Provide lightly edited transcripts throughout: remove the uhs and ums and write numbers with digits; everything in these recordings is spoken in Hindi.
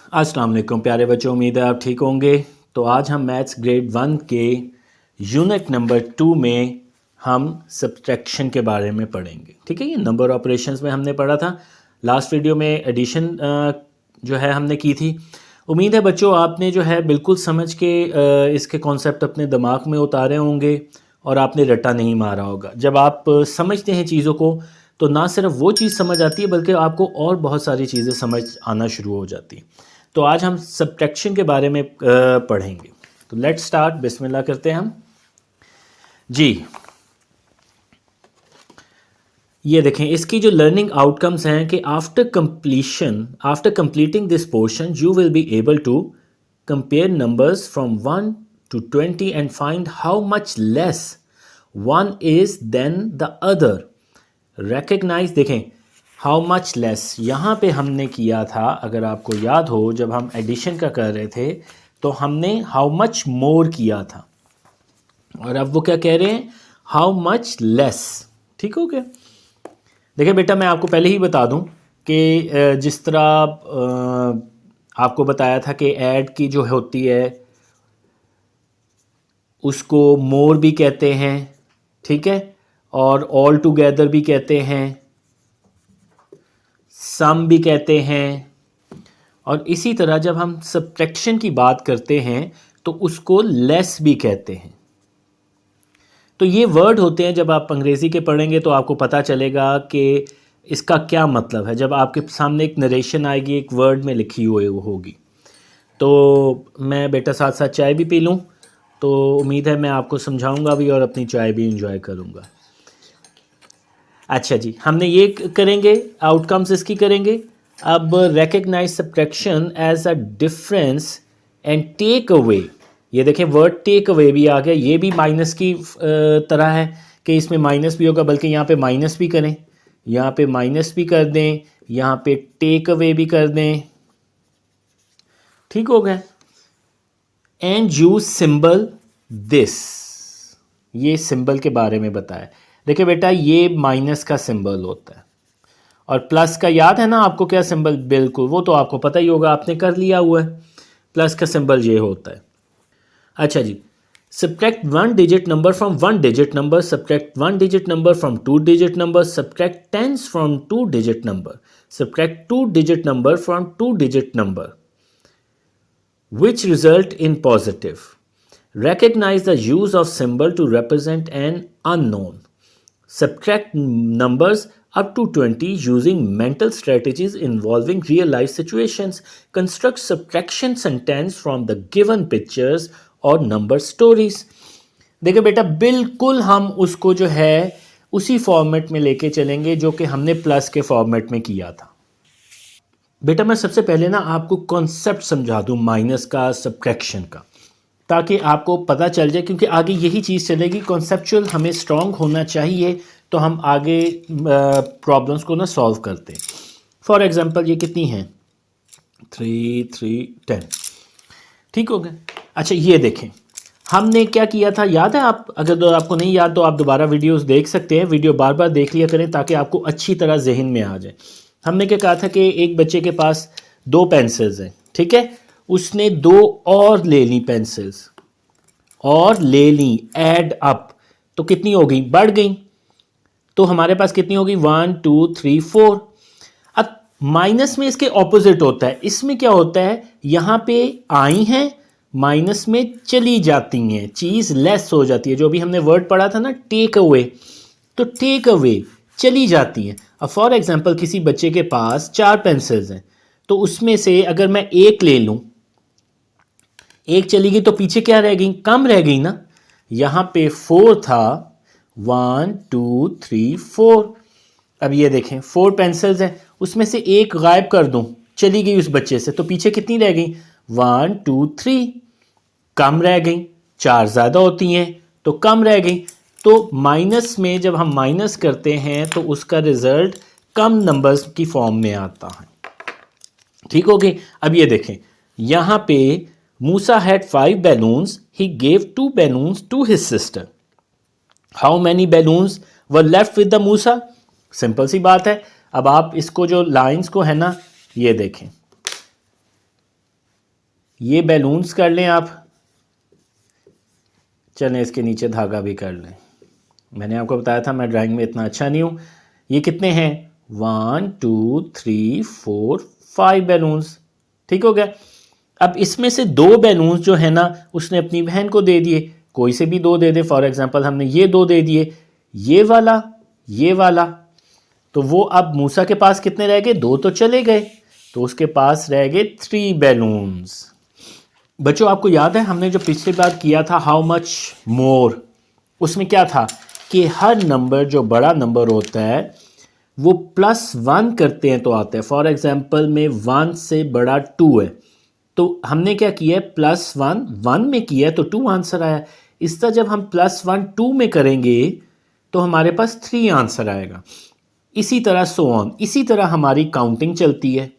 अस्सलाम वालेकुम प्यारे बच्चों, उम्मीद है आप ठीक होंगे। तो आज हम मैथ्स ग्रेड 1 के यूनिट नंबर 2 में हम सब्ट्रैक्शन के बारे में पढ़ेंगे। ठीक है, ये नंबर ऑपरेशंस में हमने पढ़ा था। लास्ट वीडियो में एडिशन जो है हमने की थी। उम्मीद है बच्चों आपने जो है बिल्कुल समझ के इसके कॉन्सेप्ट अपने दिमाग में उतारे होंगे और आपने रट्टा नहीं मारा होगा। जब आप समझते हैं चीज़ों को तो ना सिर्फ वो चीज़ समझ आती है बल्कि आपको और बहुत सारी चीज़ें समझ आना शुरू हो जाती हैं। तो आज हम सब्ट्रैक्शन के बारे में पढ़ेंगे। तो लेट्स स्टार्ट, बिस्मिल्लाह करते हैं हम जी। ये देखें, इसकी जो लर्निंग आउटकम्स हैं कि after completing this portion you will be able to compare numbers from 1 to 20 and find how much less one is than the other. Recognize, देखें हाउ मच लेस यहाँ पे हमने किया था, अगर आपको याद हो जब हम एडिशन का कर रहे थे तो हमने हाउ मच मोर किया था और अब वो क्या कह रहे हैं, हाउ मच लेस। ठीक हो गया। देखिए बेटा, मैं आपको पहले ही बता दूं कि जिस तरह आपको बताया था कि ऐड की जो होती है उसको मोर भी कहते हैं, ठीक है, और ऑल टुगेदर भी कहते हैं, सम भी कहते हैं, और इसी तरह जब हम सब्ट्रैक्शन की बात करते हैं तो उसको लेस भी कहते हैं। तो ये वर्ड होते हैं, जब आप अंग्रेज़ी के पढ़ेंगे तो आपको पता चलेगा कि इसका क्या मतलब है। जब आपके सामने एक नरेशन आएगी, एक वर्ड में लिखी हुई होगी, तो मैं बेटा साथ साथ चाय भी पी लूँ, तो उम्मीद है मैं आपको समझाऊंगा भी और अपनी चाय भी इंजॉय करूँगा। अच्छा जी, हमने ये करेंगे, आउटकम्स इसकी करेंगे। अब recognize subtraction as a difference and take away. ये देखें, वर्ड टेक अवे भी आ गया। ये भी माइनस की तरह है कि इसमें माइनस भी होगा, बल्कि यहाँ पे माइनस भी करें, यहाँ पे माइनस भी कर दें, यहाँ पे टेक अवे भी कर दें। ठीक हो गया। एंड यूज सिंबल दिस, ये सिंबल के बारे में बताया। देखिए बेटा, ये माइनस का सिंबल होता है और प्लस का याद है ना आपको क्या सिंबल, बिल्कुल वो तो आपको पता ही होगा, आपने कर लिया हुआ है। प्लस का सिंबल ये होता है। अच्छा जी, subtract one digit number from one digit number, subtract one digit number from two digit number, subtract tens from two digit number, subtract two digit number from two digit number which result in positive. Recognize the use of symbol to represent an unknown. Subtract numbers up to 20 using mental strategies involving real life situations. Construct subtraction sentence from the given pictures or number stories. देखिए बेटा, बिल्कुल हम उसको जो है उसी फॉर्मेट में लेके चलेंगे जो कि हमने प्लस के फॉर्मेट में किया था। बेटा मैं सबसे पहले ना आपको कॉन्सेप्ट समझा दूं माइनस का, सब्ट्रैक्शन का, ताकि आपको पता चल जाए, क्योंकि आगे यही चीज़ चलेगी। कॉन्सेप्चुअल हमें स्ट्रॉन्ग होना चाहिए तो हम आगे प्रॉब्लम्स को ना सॉल्व करते हैं। फॉर एग्जांपल ये कितनी हैं, 3 3 10। ठीक हो गया। अच्छा ये देखें, हमने क्या किया था याद है? आप अगर आपको नहीं याद तो आप दोबारा वीडियोस देख सकते हैं। वीडियो बार बार देख लिया करें ताकि आपको अच्छी तरह जहन में आ जाए। हमने क्या कहा था कि एक बच्चे के पास 2 पेंसिल्स हैं, ठीक है, उसने 2 और ले ली पेंसिल्स, और ले ली, ऐड अप, तो कितनी हो गई, बढ़ गई। तो हमारे पास कितनी होगी, 1 2 3 4। अब माइनस में इसके ऑपोजिट होता है। इसमें क्या होता है, यहाँ पे आई हैं, माइनस में चली जाती हैं, चीज़ लेस हो जाती है। जो भी हमने वर्ड पढ़ा था ना, टेक अवे, तो टेक अवे चली जाती हैं। अब फॉर एग्जांपल किसी बच्चे के पास 4 पेंसिल्स हैं, तो उसमें से अगर मैं एक ले लूं, एक चली गई तो पीछे क्या रह गई, कम रह गई ना। यहां पे 4 था, 1 2 3 4। अब ये देखें 4 पेंसिल्स हैं, उसमें से एक गायब कर दूं, चली गई उस बच्चे से, तो पीछे कितनी रह गई, 1 2 3, कम रह गई। 4 ज़्यादा होती हैं तो कम रह गई। तो माइनस में जब हम माइनस करते हैं तो उसका रिजल्ट कम नंबर्स की फॉर्म में आता है। ठीक हो गई। अब ये देखें, यहां पे Musa had 5 balloons, he gave 2 balloons to his sister. How many balloons were left with the Musa. Simple सी बात है। अब आप इसको जो लाइंस को है ना, ये देखें, ये बैलून्स कर लें आप, चलें इसके नीचे धागा भी कर लें। मैंने आपको बताया था मैं ड्राइंग में इतना अच्छा नहीं हूँ। ये कितने हैं, 1 2 3 4 5 बैलून्स, ठीक हो गया। अब इसमें से 2 बैलून्स जो है ना उसने अपनी बहन को दे दिए, कोई से भी 2 दे दे, फॉर एग्जांपल हमने ये 2 दे दिए, ये वाला, तो वो अब मूसा के पास कितने रह गए, 2 तो चले गए, तो उसके पास रह गए 3 बैलून्स। बच्चों आपको याद है हमने जो पिछली बार किया था हाउ मच मोर, उसमें क्या था कि हर नंबर जो बड़ा नंबर होता है वो +1 करते हैं तो आता है। फॉर एग्जांपल में 1 से बड़ा 2 है, तो हमने क्या किया है, +1 1 में किया है तो 2 आंसर आया। इस तरह जब हम +1 2 में करेंगे तो हमारे पास 3 आंसर आएगा। इसी तरह सो ऑन, इसी तरह हमारी काउंटिंग चलती है।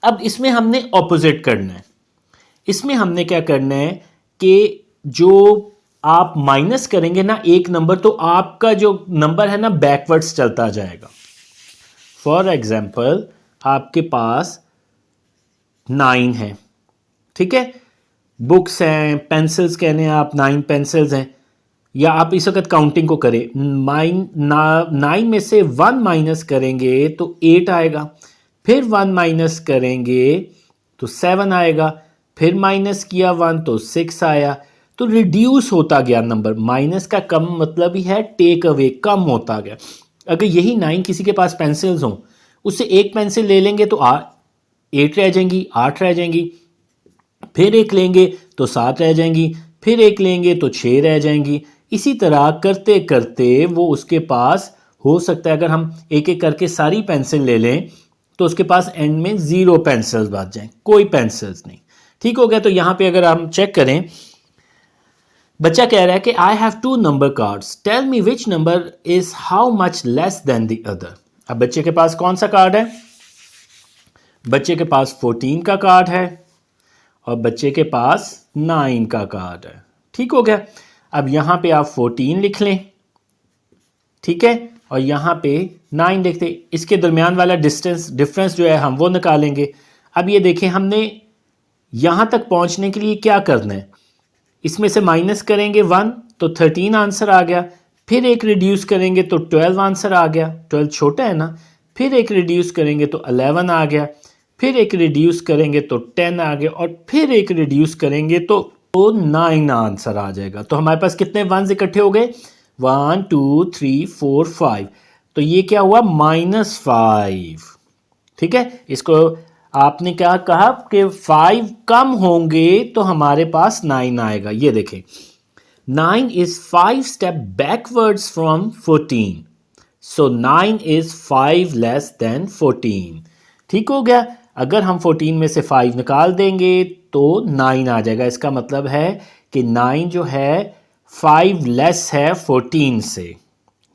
अब इसमें हमने ऑपोजिट करना है। इसमें हमने क्या करना है कि जो आप माइनस करेंगे ना एक नंबर, तो आपका जो नंबर है ना बैकवर्ड्स चलता जाएगा। फॉर एग्जाम्पल आपके पास 9 है, ठीक है, बुक्स हैं, पेंसिल्स कहने हैं आप, 9 पेंसिल्स हैं, या आप इस वक्त काउंटिंग को करें, 9 में से 1 माइनस करेंगे तो 8 आएगा, फिर 1 माइनस करेंगे तो 7 आएगा, फिर माइनस किया 1 तो 6 आया, तो रिड्यूस होता गया नंबर। माइनस का कम मतलब ही है टेक अवे, कम होता गया। अगर यही 9 किसी के पास पेंसिल्स हों, उससे एक पेंसिल ले लेंगे तो 8 रह जाएंगी, 8 रह जाएंगी, फिर एक लेंगे तो 7 रह जाएंगी, फिर एक लेंगे तो 6 रह जाएंगी। इसी तरह करते करते वो उसके पास हो सकता है, अगर हम एक एक करके सारी पेंसिल ले लें तो उसके पास एंड में 0 पेंसिल्स बच जाएं, कोई पेंसिल्स नहीं। ठीक हो गया। तो यहाँ पे अगर हम चेक करें, बच्चा कह रहा है कि I have 2 number cards, tell me which number is how much less than the other. अब बच्चे के पास कौन सा कार्ड है, बच्चे के पास 14 का कार्ड है और बच्चे के पास 9 का कार्ड है। ठीक हो गया। अब यहाँ पे आप 14 लिख लें, ठीक है, और यहाँ पे 9 लिखते, इसके दरमियान वाला डिफरेंस जो है हम वो निकालेंगे। अब ये देखें हमने यहाँ तक पहुँचने के लिए क्या करना है, इसमें से माइनस करेंगे 1 तो 13 आंसर आ गया, फिर एक रिड्यूस करेंगे तो 12 आंसर आ गया, 12 छोटा है ना, फिर एक रिड्यूस करेंगे तो 11 आ गया, फिर एक रिड्यूस करेंगे तो 10 आ गया, और फिर एक रिड्यूस करेंगे तो 9 आंसर आ जाएगा। तो हमारे पास कितने वंस इकट्ठे हो गए, 1 2 3 4 5, तो ये क्या हुआ, -5। ठीक है, इसको आपने क्या कहा कि 5 कम होंगे तो हमारे पास 9 आएगा। ये देखें, 9 is 5 step backwards from 14, so 9 is 5 less than 14। ठीक हो गया। अगर हम 14 में से 5 निकाल देंगे तो 9 आ जाएगा। इसका मतलब है कि 9 जो है 5 लेस है 14 से।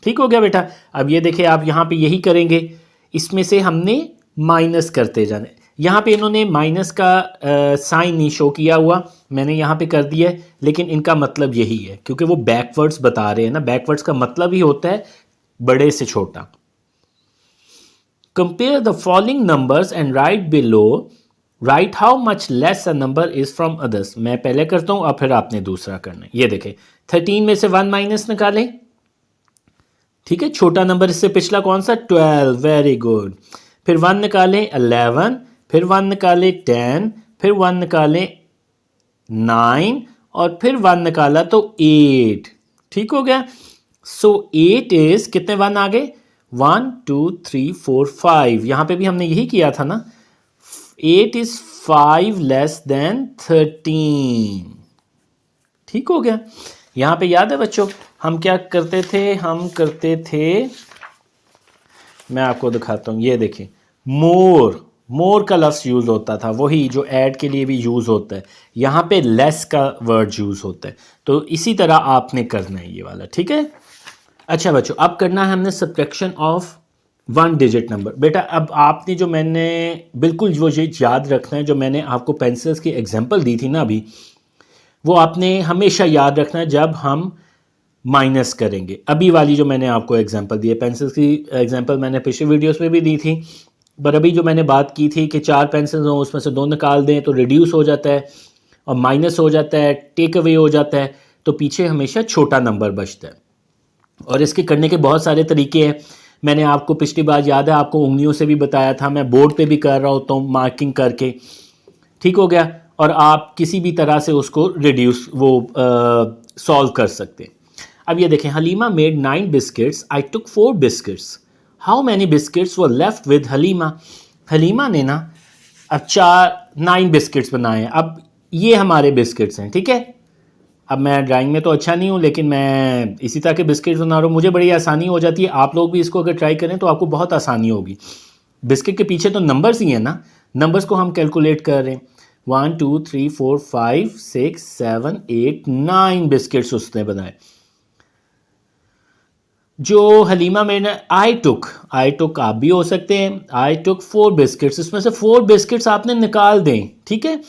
ठीक हो गया बेटा। अब ये देखिए आप यहाँ पे यही करेंगे, इसमें से हमने माइनस करते जाने। यहाँ पे इन्होंने माइनस का साइन नहीं शो किया हुआ, मैंने यहाँ पे कर दिया है, लेकिन इनका मतलब यही है क्योंकि वो बैकवर्ड्स बता रहे हैं ना। बैकवर्ड्स का मतलब ही होता है बड़े से छोटा। Compare the following numbers and right below, right how much less a number is from others. मैं पहले करता हूँ और फिर आपने दूसरा करना है। ये देखें, 13 में से 1 माइनस निकालें, ठीक है, छोटा नंबर इससे पिछला कौन सा, 12, वेरी गुड। फिर 1 निकालें 11, फिर 1 निकालें 10, फिर 1 निकालें 9, और फिर 1 निकाला तो 8। ठीक हो गया। सो 8 इज, कितने 1 आ गए, 1 2 3 4 5। यहाँ पे भी हमने यही किया था ना, 8 इज 5 लेस देन 13। ठीक हो गया। यहाँ पे याद है बच्चों हम क्या करते थे, हम करते थे, मैं आपको दिखाता हूँ, ये देखिए, मोर का लफ्ज़ यूज़ होता था, वही जो ऐड के लिए भी यूज़ होता है। यहाँ पे लेस का वर्ड यूज़ होता है। तो इसी तरह आपने करना है ये वाला, ठीक है। अच्छा बच्चों, अब करना है हमने सब्ट्रैक्शन ऑफ 1 डिजिट नंबर। बेटा अब आपने जो, मैंने बिल्कुल वो याद रखना है, जो मैंने आपको पेंसिल्स की एग्जांपल दी थी ना अभी, वो आपने हमेशा याद रखना है जब हम माइनस करेंगे। अभी वाली जो मैंने आपको एग्जांपल दी है, पेंसिल्स की एग्जांपल मैंने पिछले वीडियोस में भी दी थी, पर अभी जो मैंने बात की थी कि 4 पेंसिल्स हों उसमें से 2 निकाल दें तो रिड्यूस हो जाता है और माइनस हो जाता है, टेक अवे हो जाता है, तो पीछे हमेशा छोटा नंबर बचता है। और इसके करने के बहुत सारे तरीके हैं। मैंने आपको पिछली बार याद है आपको उंगलियों से भी बताया था, मैं बोर्ड पे भी कर रहा होता हूँ मार्किंग करके, ठीक हो गया। और आप किसी भी तरह से उसको रिड्यूस वो सॉल्व कर सकते हैं। अब ये देखें, Halima made 9 biscuits, I took 4 biscuits, how many biscuits were left with Halima. Halima ने ना अब 9 बिस्किट्स बनाए हैं। अब ये हमारे बिस्किट्स हैं, ठीक है। अब मैं ड्राइंग में तो अच्छा नहीं हूँ, लेकिन मैं इसी तरह के बिस्किट्स बना रहा हूँ, मुझे बड़ी आसानी हो जाती है। आप लोग भी इसको अगर ट्राई करें तो आपको बहुत आसानी होगी। बिस्किट के पीछे तो नंबर्स ही हैं ना, नंबर्स को हम कैलकुलेट कर रहे हैं। 1 2 3 4 5 6 7 8 9 बिस्किट्स उसने बनाए। जो हलीमा मैंने आई टुक आप भी हो सकते हैं, आई टुक 4 बिस्किट्स, इसमें से 4 बिस्किट्स आपने निकाल दें, ठीक है।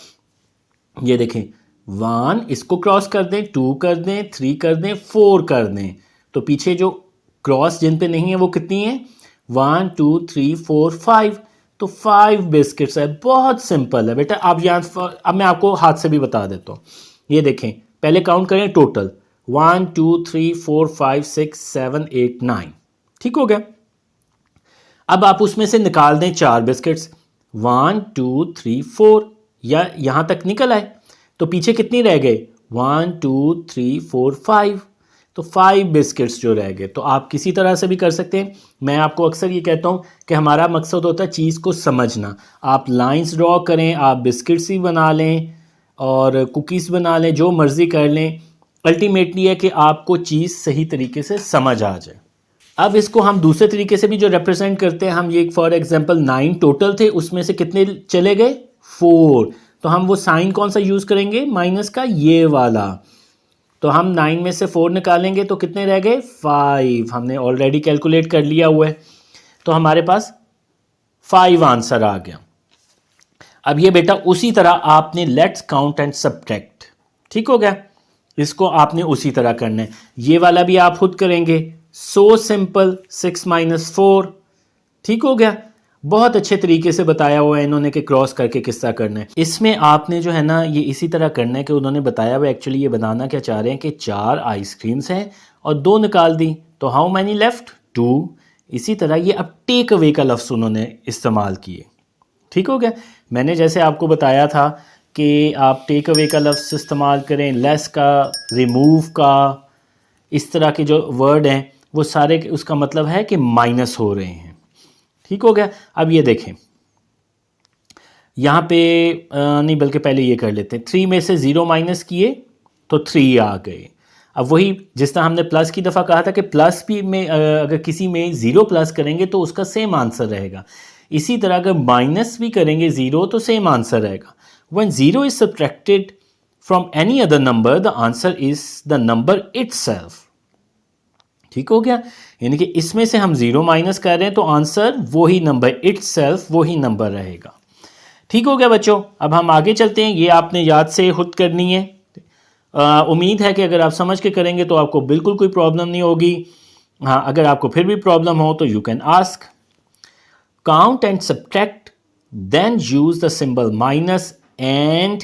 ये देखें 1 इसको क्रॉस कर दें, 2 कर दें, 3 कर दें, 4 कर दें, तो पीछे जो क्रॉस जिन पे नहीं है वो कितनी है, 1 2 3 4 5, तो 5 बिस्किट्स है। बहुत सिंपल है बेटा। अब यहाँ अब मैं आपको हाथ से भी बता देता हूँ। ये देखें, पहले काउंट करें टोटल, 1 2 3 4 5 6 7 8 9, ठीक हो गया। अब आप उसमें से निकाल दें 4 बिस्किट्स, 1 2 3 4, या यहाँ तक निकल आए, तो पीछे कितनी रह गए, 1 2 3 4 5, तो 5 बिस्किट्स जो रह गए। तो आप किसी तरह से भी कर सकते हैं। मैं आपको अक्सर ये कहता हूँ कि हमारा मकसद होता है चीज़ को समझना। आप लाइंस ड्रॉ करें, आप बिस्किट्स ही बना लें और कुकीज़ बना लें, जो मर्ज़ी कर लें, अल्टीमेटली है कि आपको चीज़ सही तरीके से समझ आ जाए। अब इसको हम दूसरे तरीके से भी जो रिप्रेजेंट करते हैं, हम ये फॉर एग्जांपल 9 टोटल थे, उसमें से कितने चले गए, 4, तो हम वो साइन कौन सा यूज़ करेंगे, माइनस का, ये वाला। तो हम 9 में से 4 निकालेंगे तो कितने रह गए, 5, हमने ऑलरेडी कैलकुलेट कर लिया हुआ है, तो हमारे पास 5 आंसर आ गया। अब ये बेटा उसी तरह आपने लेट्स काउंट एंड सब्ट्रैक्ट, ठीक हो गया, इसको आपने उसी तरह करना है। ये वाला भी आप खुद करेंगे, सो सिंपल, 6 माइनस 4, ठीक हो गया। बहुत अच्छे तरीके से बताया हुआ है इन्होंने कि क्रॉस करके किस तरह करना है। इसमें आपने जो है ना ये इसी तरह करना है कि उन्होंने बताया हुआ, एक्चुअली ये बताना क्या चाह रहे हैं कि 4 आइसक्रीम्स हैं और 2 निकाल दी, तो हाउ मैनी लेफ्ट, 2। इसी तरह ये अब टेक अवे का लफ्ज़ उन्होंने इस्तेमाल किए, ठीक हो गया। मैंने जैसे आपको बताया था कि आप टेक अवे का लफ्ज़ इस्तेमाल करें, लेस का, रिमूव का, इस तरह के जो वर्ड हैं वो सारे उसका मतलब है कि माइनस हो रहे हैं, ठीक हो गया। अब ये देखें यहाँ पे नहीं बल्कि पहले ये कर लेते हैं, 3 में से 0 माइनस किए तो 3 आ गए। अब वही जिस तरह हमने प्लस की दफ़ा कहा था कि प्लस भी में अगर किसी में 0 प्लस करेंगे तो उसका सेम आंसर रहेगा, इसी तरह अगर माइनस भी करेंगे 0 तो सेम आंसर रहेगा। When 0 is subtracted from any other number the answer is the number itself, ठीक हो गया। यानी कि इसमें से हम 0 माइनस कर रहे हैं तो आंसर वही नंबर इटसेल्फ, वही नंबर रहेगा, ठीक हो गया बच्चों। अब हम आगे चलते हैं, ये आपने याद से खुद करनी है। उम्मीद है कि अगर आप समझ के करेंगे तो आपको बिल्कुल कोई प्रॉब्लम नहीं होगी। हाँ, अगर आपको फिर भी प्रॉब्लम हो तो you can ask. Count and subtract, then use the symbol minus and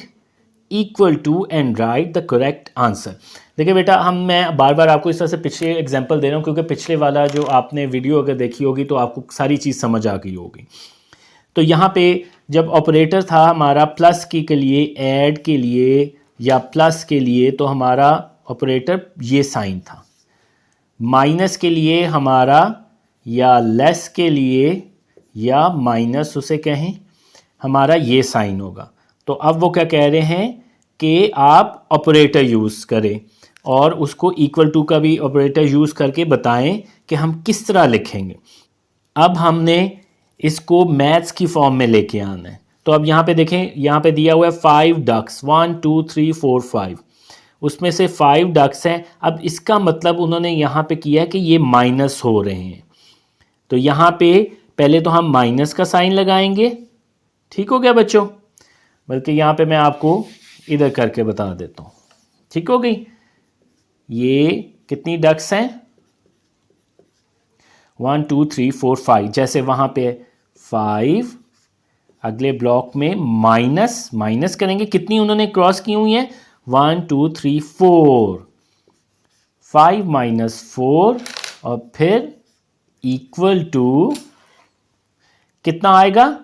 equal to and write the correct answer. देखिए बेटा, मैं बार बार आपको इस तरह से पिछले एग्जाम्पल दे रहा हूँ क्योंकि पिछले वाला जो आपने वीडियो अगर देखी होगी तो आपको सारी चीज़ समझ आ गई होगी। तो यहाँ पे जब ऑपरेटर था हमारा प्लस के लिए, ऐड के लिए या प्लस के लिए, तो हमारा ऑपरेटर ये साइन था। माइनस के लिए हमारा या लेस के लिए या माइनस उसे कहें, हमारा ये साइन होगा। तो अब वो क्या कह रहे हैं कि आप ऑपरेटर यूज़ करें और उसको इक्वल टू का भी ऑपरेटर यूज़ करके बताएं कि हम किस तरह लिखेंगे। अब हमने इसको मैथ्स की फॉर्म में लेके आना है। तो अब यहाँ पे देखें, यहाँ पे दिया हुआ है 5 डक्स, 1 2 3 4 5, उसमें से 5 डक्स हैं। अब इसका मतलब उन्होंने यहाँ पे किया है कि ये माइनस हो रहे हैं, तो यहाँ पे पहले तो हम माइनस का साइन लगाएंगे, ठीक हो गया बच्चों। बल्कि यहाँ पे मैं आपको इधर करके बता देता हूँ, ठीक हो गई। ये कितनी डक्स हैं, 1 2 3 4 5, जैसे वहाँ पे 5, अगले ब्लॉक में माइनस, माइनस करेंगे, कितनी उन्होंने क्रॉस की हुई है, 1 2 3 4, 5 माइनस 4 और फिर इक्वल टू कितना आएगा,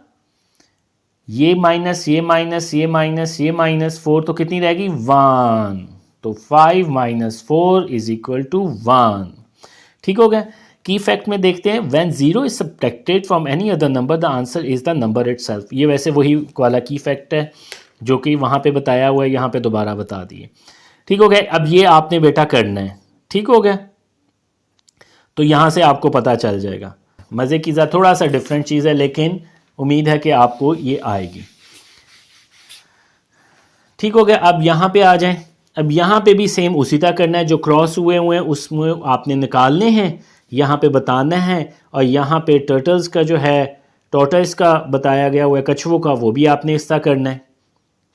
ये माइनस ये माइनस ये माइनस ये माइनस 4 तो कितनी रहेगी 1, तो 5 माइनस 4 इज इक्वल टू 1। ठीक हो गया। की फैक्ट में देखते हैं, when zero is subtracted from any other number the answer is the number itself. ये वैसे वही वाला की फैक्ट है जो कि वहाँ पे बताया हुआ है, यहाँ पे दोबारा बता दिए। ठीक हो गया। अब ये आपने बेटा करना है। ठीक हो गया, तो यहाँ से आपको पता चल जाएगा। मज़े की थोड़ा सा डिफरेंट चीज़ है, लेकिन उम्मीद है कि आपको ये आएगी। ठीक हो गया। अब यहाँ पे आ जाएं। अब यहाँ पे भी सेम उसी तरह करना है, जो क्रॉस हुए हैं उसमें आपने निकालने हैं, यहाँ पे बताना है, और यहाँ पे टर्टल्स का जो है, टॉर्टोइस का बताया गया हुआ है, कछुओं का, वो भी आपने इस तरह करना है।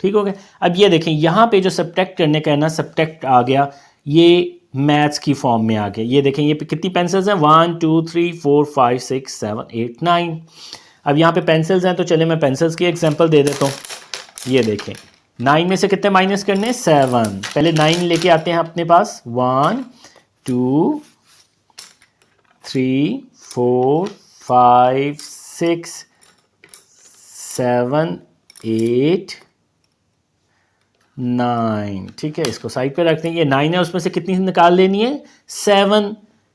ठीक हो गया। अब ये देखें, यहाँ पे जो सब्ट्रैक्ट करने का है ना, सब्ट्रैक्ट आ गया, ये मैथ्स की फॉर्म में आ गया। ये देखें, ये कितनी पेंसिल्स हैं, 1 2 3 4 5 6 7 8 9। अब यहाँ पे पेंसिल्स हैं, तो चले मैं पेंसिल्स की एग्जांपल दे देता हूँ। ये देखें, 9 में से कितने माइनस करने हैं, 7। पहले 9 लेके आते हैं अपने पास, 1 2 3 4 5 6 7 8 9। ठीक है, इसको साइड पे रखते हैं। ये 9 है, उसमें से कितनी निकाल लेनी है, 7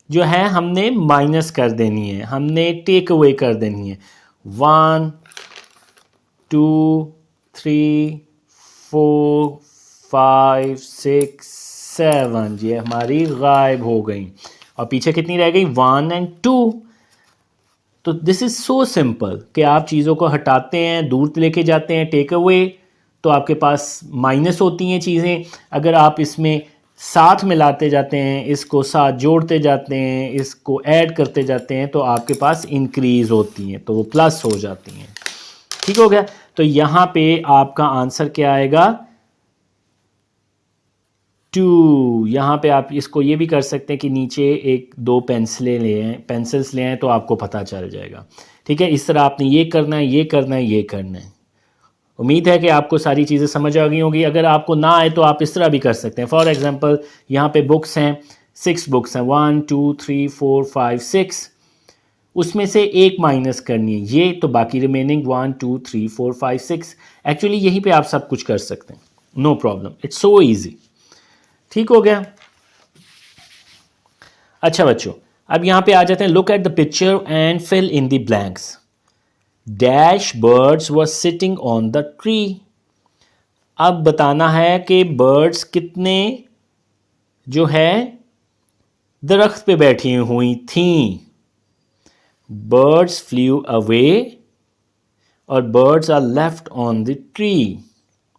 जो है हमने माइनस कर देनी है, हमने टेक अवे कर देनी है। 1 2 3 4 5 6 7 ये हमारी गायब हो गई, और पीछे कितनी रह गई, 1 और 2। तो दिस इज सो सिंपल कि आप चीज़ों को हटाते हैं, दूर लेके जाते हैं, टेक अवे, तो आपके पास माइनस होती हैं चीज़ें। अगर आप इसमें साथ मिलाते जाते हैं, इसको साथ जोड़ते जाते हैं, इसको ऐड करते जाते हैं, तो आपके पास इंक्रीज़ होती हैं, तो वो प्लस हो जाती हैं। ठीक हो गया। तो यहाँ पे आपका आंसर क्या आएगा, 2। यहाँ पे आप इसको ये भी कर सकते हैं कि नीचे 1-2 पेंसिलें ले आएँ, पेंसिल्स ले आएँ, तो आपको पता चल जाएगा। ठीक है, इस तरह आपने ये करना है, ये करना है, ये करना है। उम्मीद है कि आपको सारी चीज़ें समझ आ गई होंगी। अगर आपको ना आए तो आप इस तरह भी कर सकते हैं। फॉर एग्जांपल यहाँ पे बुक्स हैं, 6 बुक्स हैं, 1 2 3 4 5 6, उसमें से एक माइनस करनी है, ये तो बाकी रिमेनिंग 1 2 3 4 5 6। एक्चुअली यहीं पे आप सब कुछ कर सकते हैं, no problem, it's so easy. ठीक हो गया। अच्छा बच्चों, अब यहाँ पे आ जाते हैं, look at the picture and fill in the blanks. Dash birds were sitting on the tree. अब बताना है कि बर्ड्स कितने जो है दरख्त पे बैठी हुई थीं। बर्ड्स फ्लू अवे और birds are left on the tree.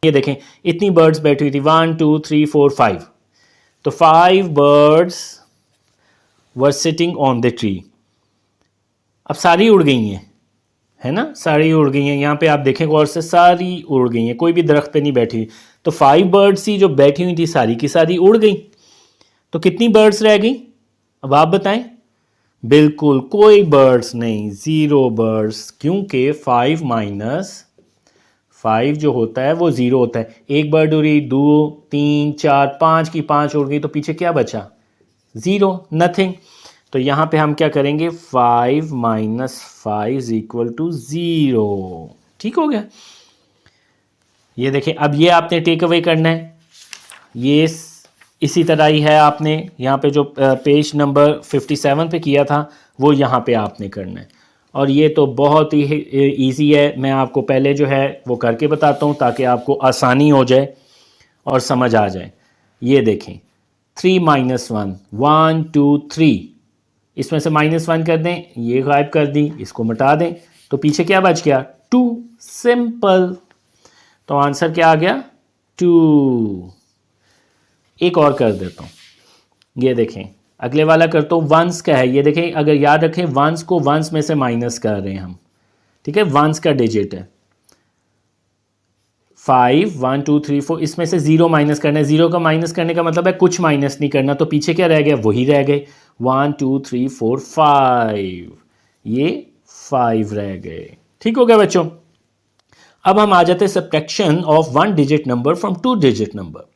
ये देखें, इतनी बर्ड्स बैठी हुई थी, 1 2 3 4 5, तो 5 birds were sitting on the tree. अब सारी उड़ गई हैं, है ना, सारी उड़ गई हैं। यहाँ पे आप देखें गौर से, सारी उड़ गई हैं, कोई भी दरख्त पे नहीं बैठी। तो 5 बर्ड्स ही जो बैठी हुई थी सारी की सारी उड़ गई, तो कितनी बर्ड्स रह गई, अब आप बताएं। बिल्कुल कोई बर्ड्स नहीं, 0 बर्ड्स, क्योंकि 5 माइनस 5 जो होता है वो 0 होता है। एक बर्ड उड़ी, 2 3 4 5 की 5 उड़ गई, तो पीछे क्या बचा, 0, नथिंग। तो यहाँ पे हम क्या करेंगे, 5 माइनस 5 इज इक्वल टू 0। ठीक हो गया। ये देखें, अब ये आपने टेक अवे करना है, ये इसी तरह ही है। आपने यहाँ पे जो पेज नंबर 57 पे किया था वो यहाँ पे आपने करना है, और ये तो बहुत ही इजी है। मैं आपको पहले जो है वो करके बताता हूँ ताकि आपको आसानी हो जाए और समझ आ जाए। ये देखें, 3 माइनस 1, 1 2 3, इसमें से -1 कर दें, ये गायब कर दी, इसको मिटा दें, तो पीछे क्या बच गया, 2। सिंपल। तो आंसर क्या आ गया, 2। एक और कर देता हूँ, ये देखें, अगले वाला करता हूँ, वंस का है। ये देखें, अगर याद रखें, वंस को वंस में से माइनस कर रहे हैं हम। ठीक है, वंस का डिजिट है 5, 1 2 3 4, इसमें से 0 माइनस करना है। 0 का माइनस करने का मतलब है कुछ माइनस नहीं करना, तो पीछे क्या रह गया, वही रह गए, 1 2 3 4 5, ये 5 रह गए। ठीक हो गया बच्चों। अब हम आ जाते हैं subtraction of 1 digit number from 2 digit number.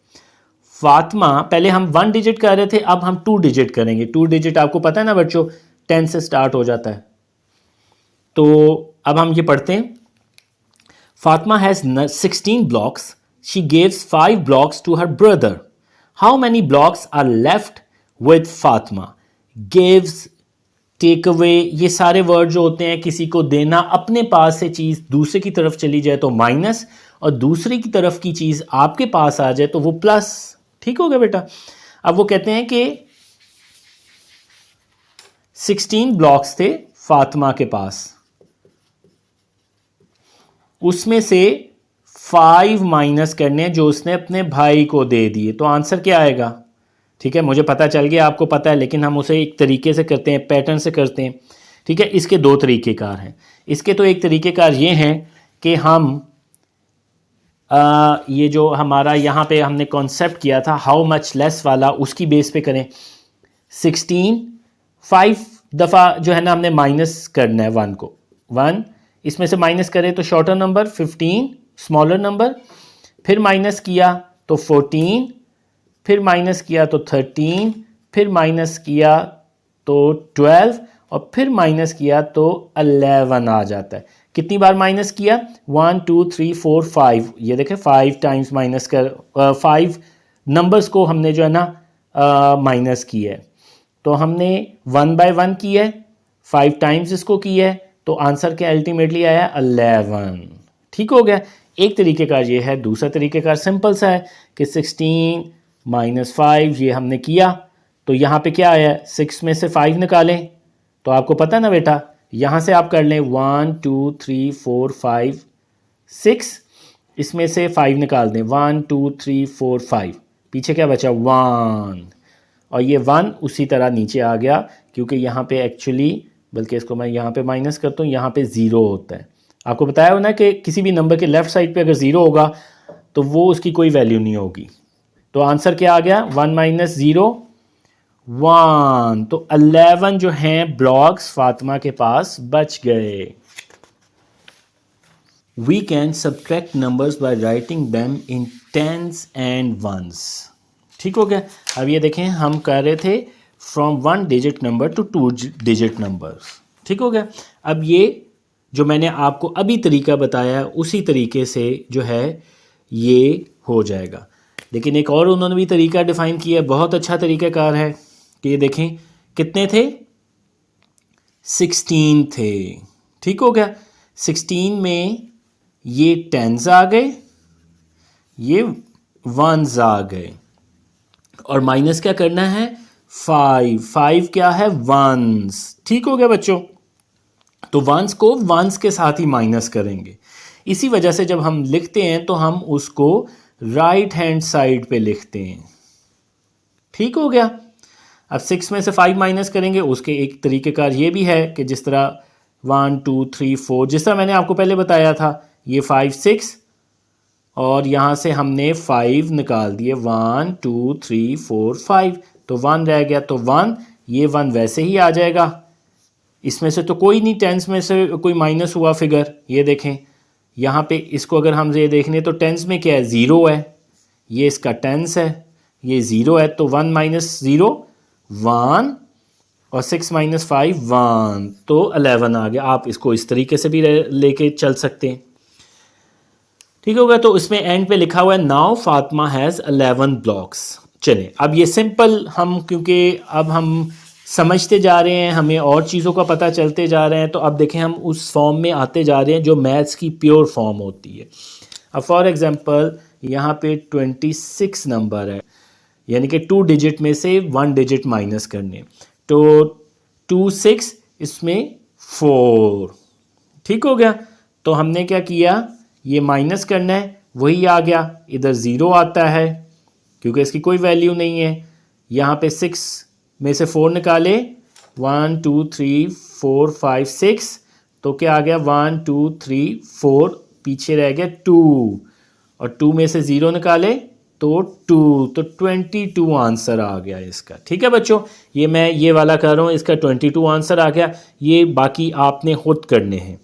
Fatima, पहले हम 1 डिजिट कर रहे थे, अब हम 2 डिजिट करेंगे। 2 डिजिट आपको पता है ना बच्चों, 10 से स्टार्ट हो जाता है। तो अब हम ये पढ़ते हैं। Fatima has 16 blocks, she gives 5 blocks to her brother. How many blocks are left with Fatima? Gives, take away, ये सारे वर्ड जो होते हैं, किसी को देना, अपने पास से चीज़ दूसरे की तरफ चली जाए तो माइनस, और दूसरे की तरफ की चीज़ आपके पास आ जाए तो वो प्लस। ठीक हो गया बेटा। अब वो कहते हैं कि 16 ब्लॉक्स थे फातिमा के पास, उसमें से 5 माइनस करने जो उसने अपने भाई को दे दिए, तो आंसर क्या आएगा? ठीक है, मुझे पता चल गया, आपको पता है, लेकिन हम उसे एक तरीके से करते हैं, पैटर्न से करते हैं। ठीक है, इसके 2 तरीक़ेकार हैं। इसके तो एक तरीक़ेकार ये हैं कि हम ये जो हमारा यहाँ पे हमने कॉन्सेप्ट किया था हाउ मच लेस वाला, उसकी बेस पे करें। 16 5 दफ़ा जो है ना हमने माइनस करना है 1 को, 1 इसमें से माइनस करें तो शॉर्टर नंबर, 15 स्मॉलर नंबर, फिर माइनस किया तो 14, फिर माइनस किया तो 13, फिर माइनस किया तो 12, और फिर माइनस किया तो 11 आ जाता है। कितनी बार माइनस किया? 1 2 3 4 5। ये देखें 5 टाइम्स माइनस कर 5 नंबर्स को हमने जो है ना माइनस किया है। तो हमने 1 बाय 1 किया है, 5 टाइम्स इसको किया है, तो आंसर क्या अल्टीमेटली आया? 11। ठीक हो गया। एक तरीक़ेकार ये है। दूसरा तरीक़ेकार सिंपल सा है कि 16 माइनस 5 ये हमने किया, तो यहाँ पे क्या आया? 6 में से 5 निकालें, तो आपको पता ना बेटा, यहाँ से आप कर लें 1 2 3 4 5 6, इसमें से 5 निकाल दें, 1 2 3 4 5, पीछे क्या बचा? 1, और ये 1 उसी तरह नीचे आ गया, क्योंकि यहाँ पे एक्चुअली, बल्कि इसको मैं यहाँ पे माइनस करता हूँ, यहाँ पे 0 होता है। आपको बताया हो ना कि किसी भी नंबर के लेफ़्ट साइड पे अगर 0 होगा तो वो उसकी कोई वैल्यू नहीं होगी। तो आंसर क्या आ गया? 1 माइनस 0 1। तो 11 जो हैं ब्लॉक्स फातिमा के पास बच गए। We can subtract numbers by writing them in tens and ones. ठीक हो गया। अब ये देखें, हम कर रहे थे from 1 digit number two 2 digit numbers. ठीक हो गया। अब ये जो मैंने आपको अभी तरीका बताया है उसी तरीके से जो है ये हो जाएगा। लेकिन एक और उन्होंने भी तरीका डिफ़ाइन किया है, बहुत अच्छा तरीक़ाकार है कि ये देखें कितने थे? 16 थे। ठीक हो गया। 16 में ये 10s आ गए, ये 1s आ गए, और माइनस क्या करना है? 5 क्या है? 1s। ठीक हो गया बच्चों। तो 1s को 1s के साथ ही माइनस करेंगे। इसी वजह से जब हम लिखते हैं तो हम उसको राइट हैंड साइड पे लिखते हैं। ठीक हो गया। अब 6 में से 5 माइनस करेंगे, उसके एक तरीक़ेकार ये भी है कि जिस तरह 1 2 3 4, जिस तरह मैंने आपको पहले बताया था, ये 5 6, और यहाँ से हमने 5 निकाल दिए, 1 2 3 4 5, तो 1 रह गया, तो 1, ये 1 वैसे ही आ जाएगा। इसमें से तो कोई नहीं, टेंस में से कोई माइनस हुआ फिगर। ये देखें यहाँ पे, इसको अगर हम ये देख लें तो टेंस में क्या है? 0 है, ये इसका टेंस है, ये 0 है, तो 1 माइनस 0 1, और 6 माइनस 5 1, तो 11 आ गया। आप इसको इस तरीके से भी लेके चल सकते हैं। ठीक होगा। तो इसमें एंड पे लिखा हुआ है नाउ फातिमा हैज़ 11 ब्लॉक्स। चलें, अब ये सिंपल हम, क्योंकि अब हम समझते जा रहे हैं, हमें और चीज़ों का पता चलते जा रहे हैं, तो अब देखें हम उस फॉर्म में आते जा रहे हैं जो मैथ्स की प्योर फॉर्म होती है। अब फॉर एग्जांपल यहाँ पे 26 नंबर है, यानी कि 2 डिजिट में से 1 डिजिट माइनस करने, तो 2 6, इसमें 4। ठीक हो गया। तो हमने क्या किया? ये माइनस करना है, वही आ गया, इधर 0 आता है क्योंकि इसकी कोई वैल्यू नहीं है। यहाँ पे 6 में से 4 निकाले, 1 2 3 4 5 6, तो क्या आ गया? 1 2 3 4, पीछे रह गया 2, और 2 में से 0 निकाले तो 2, तो 22 आंसर आ गया इसका। ठीक है बच्चों, ये मैं ये वाला कर रहा हूँ, इसका 22 आंसर आ गया। ये बाकी आपने खुद करने हैं।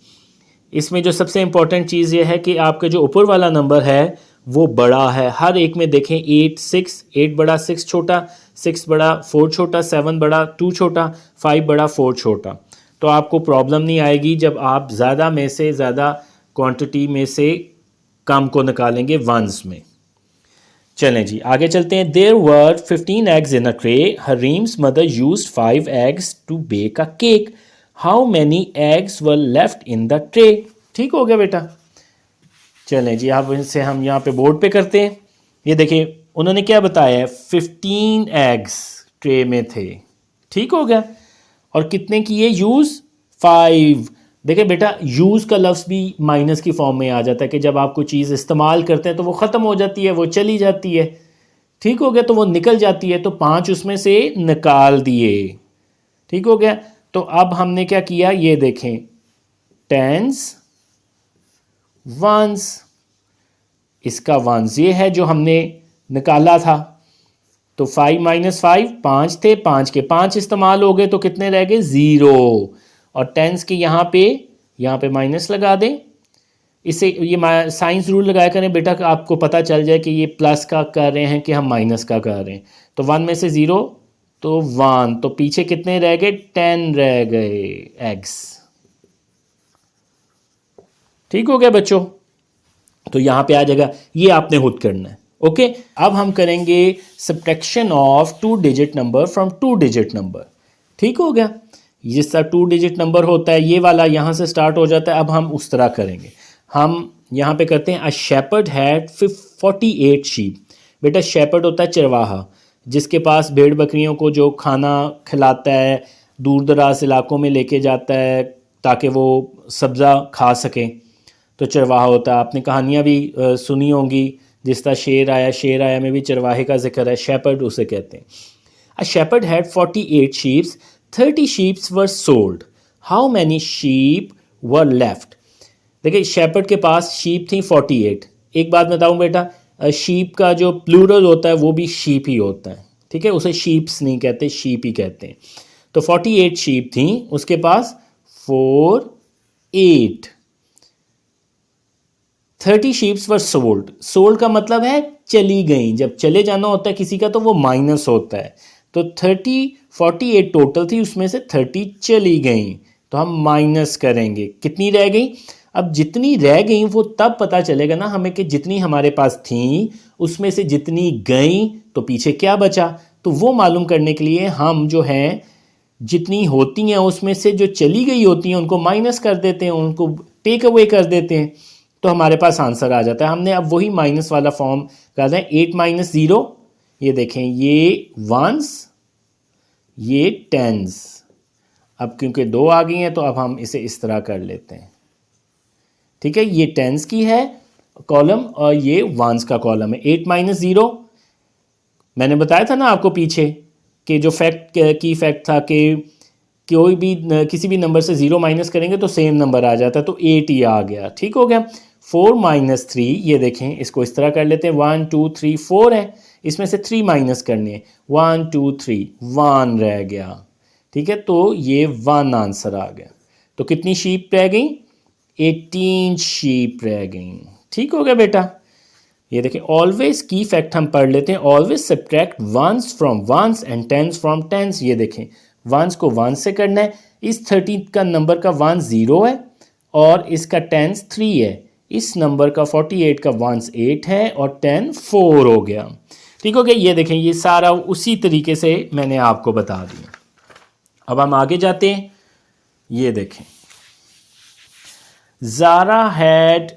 इसमें जो सबसे इम्पोर्टेंट चीज़ ये है कि आपका जो ऊपर वाला नंबर है वो बड़ा है। हर एक में देखें 8 6, 8 बड़ा 6 छोटा, 6 बड़ा 4 छोटा, 7 बड़ा 2 छोटा, 5 बड़ा 4 छोटा। तो आपको प्रॉब्लम नहीं आएगी जब आप ज़्यादा में से ज़्यादा क्वांटिटी में से कम को निकालेंगे वंस में। चलें जी आगे चलते हैं। There were 15 eggs in a tray, Hareem's mother used 5 eggs to bake a cake, how many eggs were left in the tray. ठीक हो गया बेटा। चलें जी अब इनसे हम यहाँ पे बोर्ड पे करते हैं। ये देखिए उन्होंने क्या बताया है, 15 एग्स ट्रे में थे। ठीक हो गया। और कितने किए यूज़, 5। देखिए बेटा यूज़ का लफ्ज़ भी माइनस की फॉर्म में आ जाता है कि जब आप कोई चीज़ इस्तेमाल करते हैं तो वो ख़त्म हो जाती है, वो चली जाती है। ठीक हो गया, तो वो निकल जाती है, तो 5 उसमें से निकाल दिए। ठीक हो गया। तो अब हमने क्या किया, ये देखें, टेंस वंस, इसका वंस ये है जो हमने निकाला था। तो 5 - 5 5 थे, 5 के 5 इस्तेमाल हो गए, तो कितने रह गए, 0। और टेंस के यहाँ पे माइनस लगा दें। इसे ये साइंस रूल लगाया करें बेटा, आपको पता चल जाए कि ये प्लस का कर रहे हैं कि हम माइनस का कर रहे हैं। तो 1 में से 0 तो 1, तो पीछे कितने रह गए, 10 रह गए एग्स। ठीक हो गया बच्चों। तो यहाँ पे आ जाएगा, ये आपने खुद करना है। ओके, अब हम करेंगे subtraction of 2 digit number from 2 digit number. ठीक हो गया। जिस तरह 2 डिजिट नंबर होता है, ये वाला यहाँ से स्टार्ट हो जाता है, अब हम उस तरह करेंगे। हम यहाँ पे करते हैं, अ शेपर्ड हैड 48 शीप। बेटा शेपर्ड होता है चरवाहा, जिसके पास भेड़ बकरियों को जो खाना खिलाता है, दूर दराज इलाकों में लेके जाता है ताकि वो सब्ज़ा खा सकें, तो चरवाहा होता है। आपने कहानियाँ भी सुनी होंगी, जिस तरह शेर आया में भी चरवाहे का जिक्र है, शेपर्ड उसे कहते हैं। A shepherd had 48 sheeps, 30 sheeps were sold, how many sheep were left. देखिए शेपर्ड के पास शीप थी 48। एक बात बताऊं बेटा, शीप का जो प्लूरल होता है वो भी शीप ही होता है। ठीक है, उसे शीप्स नहीं कहते, शीप ही कहते हैं। तो 48 शीप थी उसके पास, 4 8, 30 शीप्स वर सोल्ड। सोल्ड का मतलब है चली गई। जब चले जाना होता है किसी का तो वो माइनस होता है। तो 48 टोटल थी, उसमें से 30 चली गई, तो हम माइनस करेंगे, कितनी रह गई। अब जितनी रह गई वो तब पता चलेगा ना हमें कि जितनी हमारे पास थी उसमें से जितनी गई तो पीछे क्या बचा। तो वो मालूम करने के लिए हम जो है जितनी होती हैं उसमें से जो चली गई होती हैं उनको माइनस कर देते हैं, उनको टेक अवे कर देते हैं, तो हमारे पास आंसर आ जाता है। हमने अब वही माइनस वाला फॉर्म कर दें, 8 - 0, ये देखें, ये वंस, ये टेंस। अब क्योंकि 2 आ गई हैं तो अब हम इसे इस तरह कर लेते हैं। ठीक है, ये टेंस की है कॉलम और ये वंस का कॉलम है। 8 - 0 मैंने बताया था ना आपको पीछे कि जो की फैक्ट था कि कोई भी किसी भी नंबर से 0 माइनस करेंगे तो सेम नंबर आ जाता है, तो 8 ही आ गया। ठीक हो गया। 4 - 3, ये देखें, इसको इस तरह कर लेते हैं, 1 2 3 4 है, इसमें से 3 माइनस करने हैं, 1 2 3, 1 रह गया। ठीक है, तो ये 1 आंसर आ गया। तो कितनी शीप रह गई, 18 शीप रह गई। ठीक हो गया बेटा। ये देखें, ऑलवेज की फैक्ट हम पढ़ लेते हैं, always subtract ones from ones and tens from tens. ये देखें, वंस को वंस से करना है। इस 30 का नंबर का 1 0 है और इसका टेंस 3 है। इस नंबर का 48 का वंस 8 है और 10 4 हो गया। ठीक हो गया। ये देखें, ये सारा उसी तरीके से मैंने आपको बता दिया। अब हम आगे जाते हैं। ये देखें, Zara had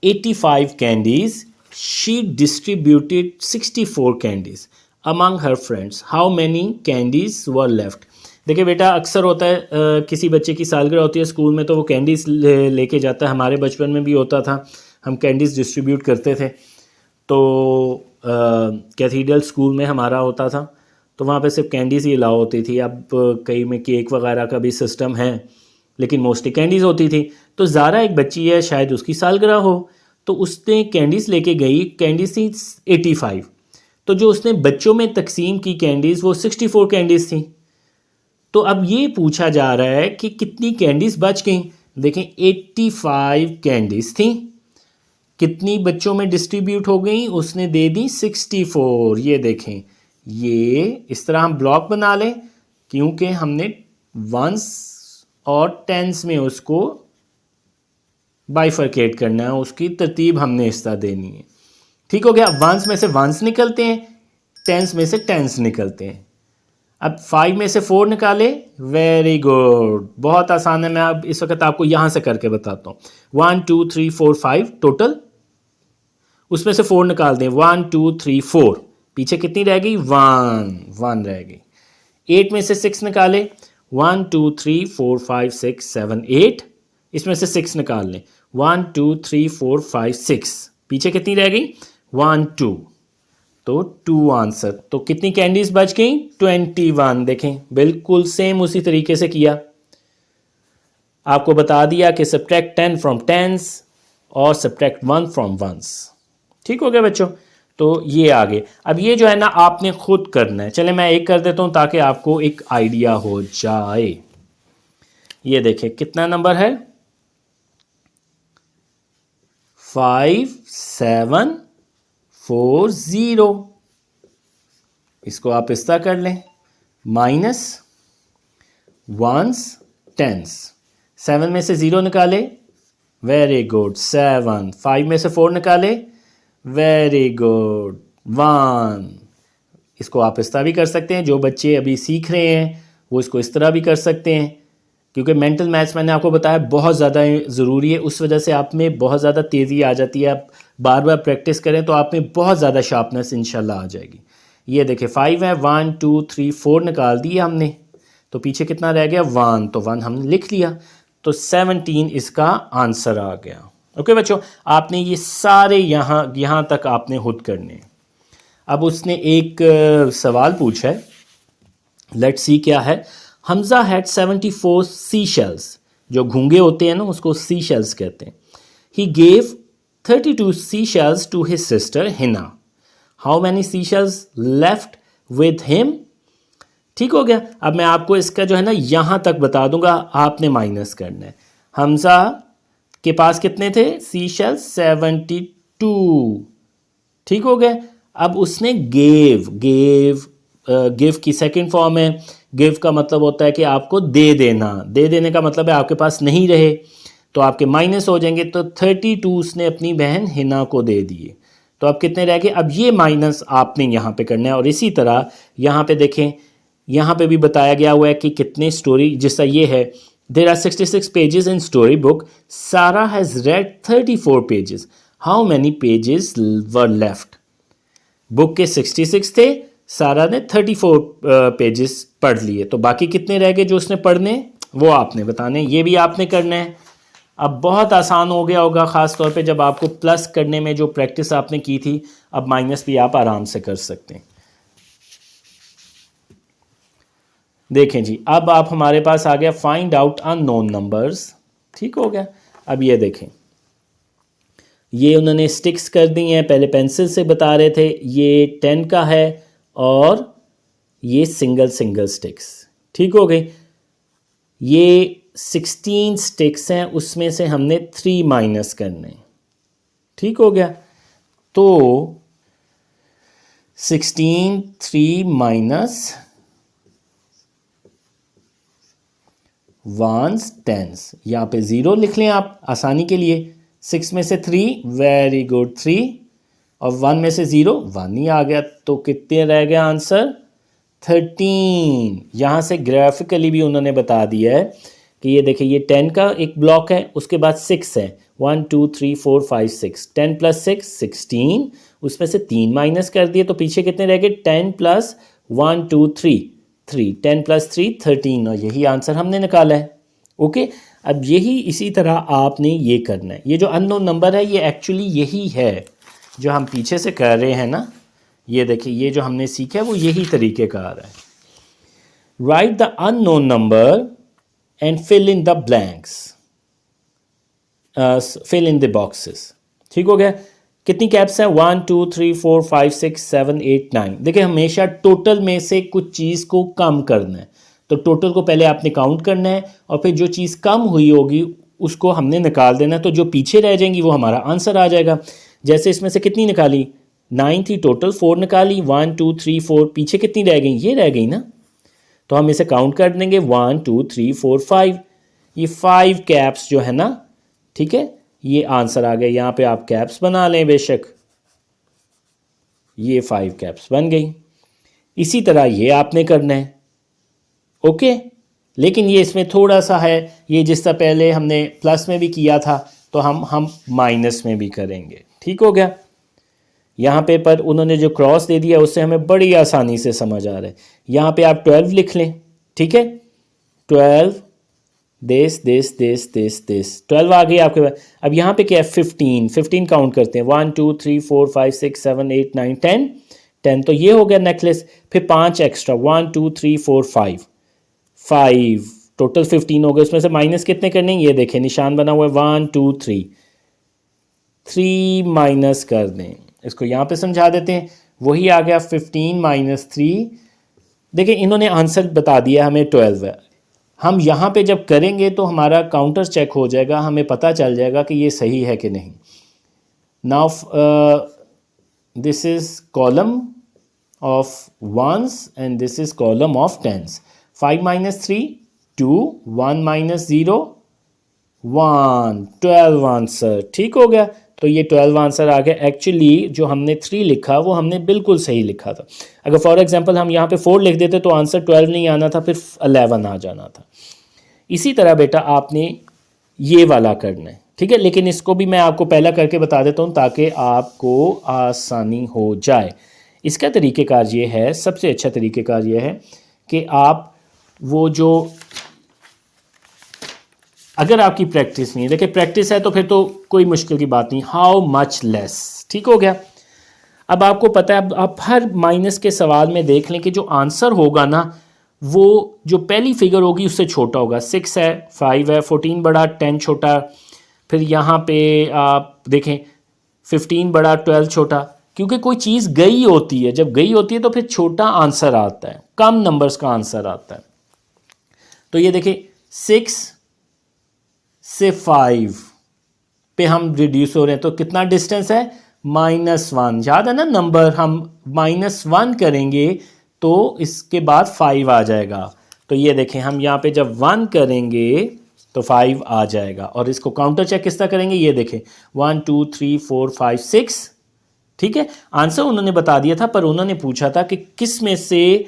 85 candies, she distributed 64 candies among her friends, how many candies were left. देखिए बेटा, अक्सर होता है किसी बच्चे की सालगिरह होती है स्कूल में तो वो कैंडीज़ लेके जाता है। हमारे बचपन में भी होता था, हम कैंडीज़ डिस्ट्रीब्यूट करते थे। तो कैथीड्रल स्कूल में हमारा होता था, तो वहाँ पे सिर्फ कैंडीज़ ही अलाउ होती थी। अब कई में केक वगैरह का भी सिस्टम है, लेकिन मोस्टली कैंडीज़ होती थी। तो ज़ारा एक बच्ची है, शायद उसकी सालगिरह हो, तो उसने कैंडीज़ लेके गई। कैंडीज़ थी 85, तो जो उसने बच्चों में तकसीम की कैंडीज़ वो 64 कैंडीज़ थी। तो अब ये पूछा जा रहा है कि कितनी कैंडीज़ बच गई। देखें 85 कैंडीज थी, कितनी बच्चों में डिस्ट्रीब्यूट हो गई, उसने दे दी 64। ये देखें, ये इस तरह हम ब्लॉक बना लें क्योंकि हमने वंस और टेंस में उसको बाइफरकेट करना है, उसकी तरतीब हमने इस तरह देनी है। ठीक हो गया। वंस में से वंस निकलते हैं, टेंस में से टेंस निकलते हैं। अब 5 में से 4 निकाले, वेरी गुड, बहुत आसान है। मैं अब इस वक्त आपको यहां से करके बताता हूँ। 1 2 3 4 5 टोटल, उसमें से 4 निकाल दें। 1 2 3 4, पीछे कितनी रह गई, 1 रह गई। 8 में से 6 निकाले, 1 2 3 4 5 6 7 8, इसमें से 6 निकाल लें। 1 2 3 4 5 6, पीछे कितनी रह गई, 1 2, तो 2 आंसर। तो कितनी कैंडीज बच गई, 21। देखें बिल्कुल सेम उसी तरीके से किया, आपको बता दिया कि सब्ट्रैक्ट 10 फ्रॉम टेंस और सब्ट्रैक्ट 1 फ्रॉम वंस। ठीक हो गया बच्चों। तो ये आगे, अब ये जो है ना आपने खुद करना है। चले मैं एक कर देता हूं ताकि आपको एक आइडिया हो जाए। ये देखें कितना नंबर है, 5 7 4 0। इसको आप इस तरह कर लें, माइनस वंस टेंस। 7 में से 0 निकाले, वेरी गुड, 7। 5 में से 4 निकाले, वेरी गुड, 1। इसको आप इस तरह भी कर सकते हैं, जो बच्चे अभी सीख रहे हैं वो इसको इस तरह भी कर सकते हैं, क्योंकि मेंटल मैथ्स मैंने आपको बताया बहुत ज़्यादा ज़रूरी है। उस वजह से आप में बहुत ज़्यादा तेज़ी आ जाती है। आप बार बार प्रैक्टिस करें तो आप में बहुत ज़्यादा शार्पनेस इंशाल्लाह आ जाएगी। ये देखिए 5 है, 1 2 3 4 निकाल दिया हमने, तो पीछे कितना रह गया, 1, तो 1 हमने लिख लिया, तो 17 इसका आंसर आ गया। ओके बच्चों, आपने ये सारे यहाँ तक आपने खुद करने हैं। अब उसने एक सवाल पूछा है, लेट्स सी क्या है। हमजा हैड 74 सी शेल्स, जो घूंगे होते हैं ना उसको सी शेल्स कहते हैं। He gave 32 sea shells to his sister Hina. How many sea shells left with him. ठीक हो गया। अब मैं आपको इसका जो है ना यहाँ तक बता दूंगा, आपने माइनस करना है। हमजा के पास कितने थे सी शेल्स, 72। ठीक हो गया। अब उसने गिव की सेकंड फॉर्म है। गिव का मतलब होता है कि आपको दे देना, दे देने का मतलब है आपके पास नहीं रहे तो आपके माइनस हो जाएंगे। तो 32 उसने अपनी बहन हिना को दे दिए, तो अब कितने रह गए। अब ये माइनस आपने यहाँ पे करना है। और इसी तरह यहाँ पे देखें, यहाँ पे भी बताया गया हुआ है कि कितने स्टोरी, जिसका ये है, there are 66 pages in story book, Sara has read 34 pages, how many pages were left. Book के 66 थे, सारा ने 34 पेजेस पढ़ लिए, तो बाकी कितने रह गए जो उसने पढ़ने, वो आपने बताने। ये भी आपने करना है। अब बहुत आसान हो गया होगा, ख़ास तौर पे जब आपको प्लस करने में जो प्रैक्टिस आपने की थी, अब माइनस भी आप आराम से कर सकते हैं। देखें जी, अब आप हमारे पास आ गया फाइंड आउट अननोन नंबर्स। ठीक हो गया। अब ये देखें, ये उन्होंने स्टिक्स कर दी हैं, पहले पेंसिल से बता रहे थे। ये 10 का है और ये सिंगल स्टिक्स। ठीक हो गई। ये 16 स्टिक्स हैं, उसमें से हमने 3 माइनस करने। ठीक हो गया। तो 16 3 माइनस 1 10, यहाँ पे 0 लिख लें आप आसानी के लिए। 6 में से 3, वेरी गुड, 3, और 1 में से 0, 1 ही आ गया। तो कितने रह गया आंसर, 13। यहाँ से ग्राफिकली भी उन्होंने बता दिया है कि ये देखिए, ये 10 का एक ब्लॉक है, उसके बाद 6 है, 1 2 3 4 5 6, 10 + 6 16, उसमें से 3 माइनस कर दिए, तो पीछे कितने रह गए, 10 + 1 2 3 3, 10 + 3 13, और यही आंसर हमने निकाला है। ओके। अब यही इसी तरह आपने ये करना है। ये जो अननोन नंबर है ये एक्चुअली यही है जो हम पीछे से कर रहे हैं ना। ये देखिए, ये जो हमने सीखा है वो यही तरीके का आ रहा है। Write the unknown number and fill in the blanks, fill in the boxes. ठीक हो गया। कितनी कैप्स हैं, 1 2 3 4 5 6 7 8 9। देखिए, हमेशा टोटल में से कुछ चीज़ को कम करना है, तो टोटल को पहले आपने काउंट करना है और फिर जो चीज़ कम हुई होगी उसको हमने निकाल देना, तो जो पीछे रह जाएंगी वो हमारा आंसर आ जाएगा। जैसे इसमें से कितनी निकाली, 9 थी टोटल, 4 निकाली, 1 2 3 4, पीछे कितनी रह गई, ये रह गई ना, तो हम इसे काउंट कर देंगे 1 2 3 4 5, ये 5 कैप्स जो है ना, ठीक है, ये आंसर आ गया। यहाँ पे आप कैप्स बना लें बेशक, ये 5 कैप्स बन गई। इसी तरह ये आपने करना है, ओके। लेकिन ये इसमें थोड़ा सा है, ये जिस तरह पहले हमने प्लस में भी किया था तो हम माइनस में भी करेंगे, ठीक हो गया। यहाँ पे पर उन्होंने जो क्रॉस दे दिया उससे हमें बड़ी आसानी से समझ आ रहा है। यहाँ पे आप 12 लिख लें, ठीक है, 12 दिस 12 आ गई आपके पास। अब यहाँ पे क्या है, 15 काउंट करते हैं, 1 2 3 4 5 6 7 8 9 10, तो ये हो गया नेकलेस। फिर 5 एक्स्ट्रा, 1 2 3 4 5, टोटल 15 हो गए। उसमें से माइनस कितने करने हैं, ये देखें निशान बना हुआ है, 1 2 3 माइनस कर दें। इसको यहाँ पे समझा देते हैं, वही आ गया 15 माइनस 3। देखिए इन्होंने आंसर बता दिया हमें 12 है। हम यहाँ पे जब करेंगे तो हमारा काउंटर चेक हो जाएगा, हमें पता चल जाएगा कि ये सही है कि नहीं। Now this is column of ones and this is column of tens. 5 minus 3 2, 1 minus 0 1, 12 answer, ठीक हो गया। तो ये 12 आंसर आ गया। एक्चुअली जो हमने 3 लिखा वो हमने बिल्कुल सही लिखा था। अगर फॉर एग्जांपल हम यहाँ पे 4 लिख देते तो आंसर 12 नहीं आना था, फिर 11 आ जाना था। इसी तरह बेटा आपने ये वाला करना है, ठीक है। लेकिन इसको भी मैं आपको पहला करके बता देता हूँ ताकि आपको आसानी हो जाए। इसका तरीक़ेकार ये है, सबसे अच्छा तरीक़ेकार ये है कि आप वो जो, अगर आपकी प्रैक्टिस नहीं है, देखिए प्रैक्टिस है तो फिर तो कोई मुश्किल की बात नहीं, हाउ मच लेस, ठीक हो गया। अब आपको पता है, अब आप हर माइनस के सवाल में देख लें कि जो आंसर होगा ना वो जो पहली फिगर होगी उससे छोटा होगा। 6 है, 5 है, 14 बड़ा, 10 छोटा। फिर यहाँ पे आप देखें 15 बड़ा, 12 छोटा, क्योंकि कोई चीज़ गई होती है, जब गई होती है तो फिर छोटा आंसर आता है, कम नंबर्स का आंसर आता है। तो ये देखिए 6 से 5 पे हम रिड्यूस हो रहे हैं, तो कितना डिस्टेंस है, -1। याद है ना नंबर, हम -1 करेंगे तो इसके बाद 5 आ जाएगा। तो ये देखें हम यहाँ पे जब 1 करेंगे तो 5 आ जाएगा। और इसको काउंटर चेक किस तरह करेंगे, ये देखें 1 2 3 4 5 6, ठीक है। आंसर उन्होंने बता दिया था, पर उन्होंने पूछा था कि किस में से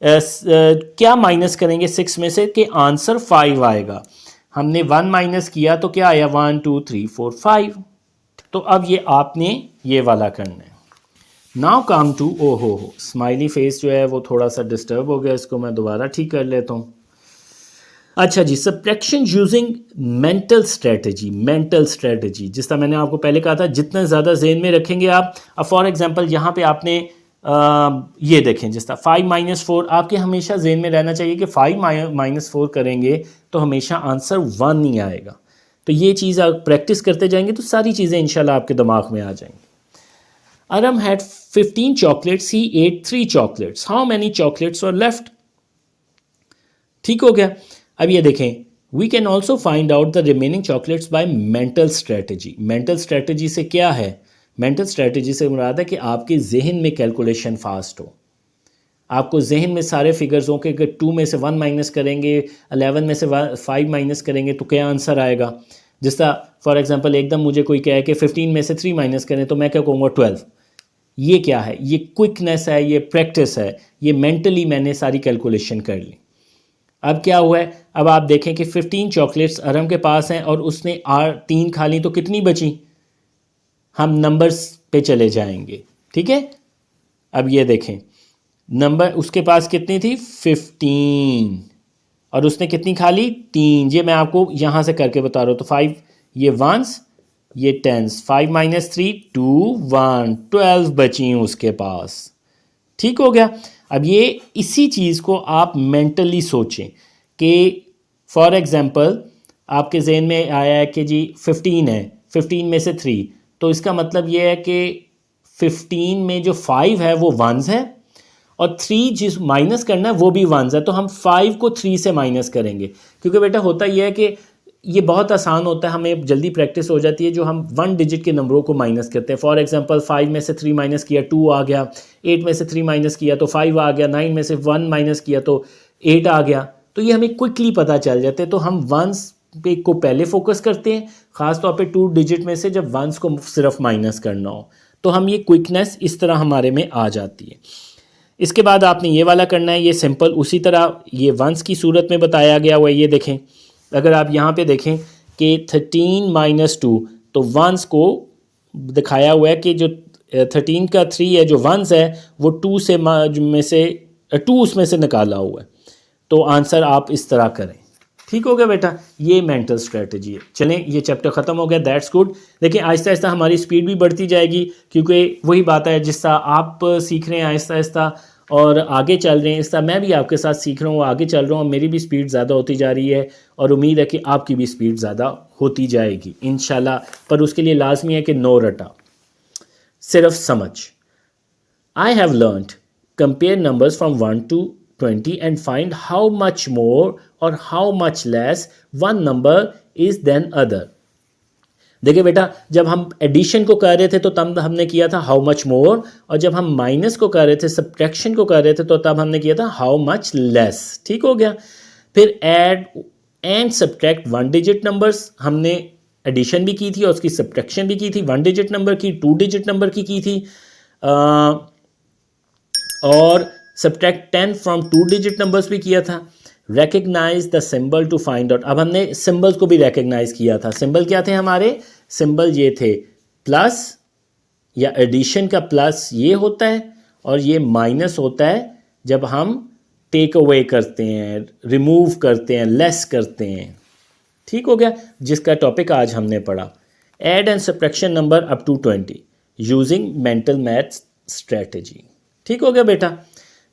क्या माइनस करेंगे 6 में से कि आंसर 5 आएगा। हमने 1 माइनस किया तो क्या आया, 1 2 3 4 5। तो अब ये आपने ये वाला करना है। नाउ कम टू, ओ हो स्माइली फेस जो है वो थोड़ा सा डिस्टर्ब हो गया, इसको मैं दोबारा ठीक कर लेता हूँ। अच्छा जी, सब्ट्रैक्शन यूजिंग मेंटल स्ट्रेटजी, जिस तरह मैंने आपको पहले कहा था, जितना ज़्यादा जेहन में रखेंगे आप। अब फॉर एग्जांपल यहाँ पे आपने ये देखें, जिस तरह 5 माइनस 4, आपके हमेशा जेहन में रहना चाहिए कि 5 माइनस 4 करेंगे तो हमेशा आंसर 1 ही आएगा। तो ये चीज़ आप प्रैक्टिस करते जाएंगे तो सारी चीज़ें इंशाल्लाह आपके दिमाग में आ जाएंगी। Aram had 15 chocolates, he ate 3 chocolates. How many chocolates were left? ठीक हो गया। अब ये देखें, we can also find out the remaining chocolates by mental strategy. Mental strategy से क्या है, मेंटल स्ट्रेटजी से मुराद है कि आपके जहन में कैलकुलेशन फास्ट हो, आपको जहन में सारे फिगर्स हों कि अगर 2 में से 1 माइनस करेंगे, 11 में से 5 माइनस करेंगे तो क्या आंसर आएगा। जिस तरह फॉर एग्जांपल एकदम मुझे कोई कहे कि 15 में से 3 माइनस करें तो मैं क्या कहूँगा 12। ये क्या है, ये क्विकनेस है, ये प्रैक्टिस है, ये मेंटली मैंने सारी कैलकुलेशन कर ली। अब क्या हुआ है, अब आप देखें कि 15 चॉकलेट्स अरम के पास हैं और उसने 3 खा ली, तो कितनी बची। हम नंबर्स पे चले जाएंगे, ठीक है। अब ये देखें, नंबर उसके पास कितनी थी 15 और उसने कितनी खा ली 3। ये मैं आपको यहाँ से करके बता रहा हूँ। तो 5 ये 1s, ये 10s, 5 माइनस 3 2 1, 12 बची उसके पास, ठीक हो गया। अब ये इसी चीज़ को आप मेंटली सोचें कि फॉर एग्जांपल आपके जहन में आया है कि जी 15 है, 15 में से 3, तो इसका मतलब ये है कि 15 में जो 5 है वो 1s है और 3 जिस माइनस करना है वो भी 1s है। तो हम 5 को 3 से माइनस करेंगे, क्योंकि बेटा होता यह है कि ये बहुत आसान होता है, हमें जल्दी प्रैक्टिस हो जाती है जो हम 1 डिजिट के नंबरों को माइनस करते हैं। फॉर एग्जांपल 5 में से 3 माइनस किया 2 आ गया, 8 में से 3 माइनस किया तो 5 आ गया, 9 में से 1 माइनस किया तो 8 आ गया। तो ये हमें क्विकली पता चल जाते हैं। तो हम वंस पे को पहले फोकस करते हैं, ख़ासतौर पे 2 डिजिट में से जब वंस को सिर्फ माइनस करना हो, तो हम ये क्विकनेस इस तरह हमारे में आ जाती है। इसके बाद आपने ये वाला करना है, ये सिंपल उसी तरह ये वंस की सूरत में बताया गया हुआ है। ये देखें, अगर आप यहाँ पे देखें कि 13 माइनस 2, तो वंस को दिखाया हुआ है कि जो 13 का 3 है जो वंस है वो 2 से में से 2 उसमें से निकाला हुआ है। तो आंसर आप इस तरह करें। ठीक हो गया बेटा, ये मेंटल स्ट्रेटजी है। चलें, ये चैप्टर ख़त्म हो गया, दैट्स गुड। देखिए आहिस्ता आहिस्ता हमारी स्पीड भी बढ़ती जाएगी, क्योंकि वही बात है जिस तरह आप सीख रहे हैं आहिस्ता आहिस्ता और आगे चल रहे हैं, इस तरह मैं भी आपके साथ सीख रहा हूँ, आगे चल रहा हूँ, मेरी भी स्पीड ज़्यादा होती जा रही है और उम्मीद है कि आपकी भी स्पीड ज़्यादा होती जाएगी इंशाल्लाह। पर उसके लिए लाजमी है कि नो रटा, सिर्फ समझ। I have learned compare numbers from 1 to 20 and find how much more or how much less one number is than other। देखिए बेटा, जब हम एडिशन को कर रहे थे तो तब हमने किया था हाउ मच मोर, और जब हम माइनस को कर रहे थे, सब्ट्रैक्शन को कर रहे थे, तो तब हमने किया था हाउ मच लेस। ठीक हो गया। फिर add and subtract 1 digit numbers, हमने एडिशन भी की थी और उसकी सब्ट्रैक्शन भी की थी। 1 डिजिट नंबर की, 2 डिजिट नंबर की थी, और सब्ट्रैक्ट 10 फ्रॉम 2 डिजिट नंबर्स भी किया था। Recognise the symbol to find out, अब हमने सिंबल्स को भी रिकग्नाइज किया था। सिंबल क्या थे हमारे? सिंबल ये थे, प्लस या एडिशन का प्लस ये होता है और ये माइनस होता है जब हम टेक अवे करते हैं, रिमूव करते हैं, लेस करते हैं। ठीक हो गया, जिसका टॉपिक आज हमने पढ़ा। Add and subtraction number up to 20 using mental maths strategy. ठीक हो गया बेटा।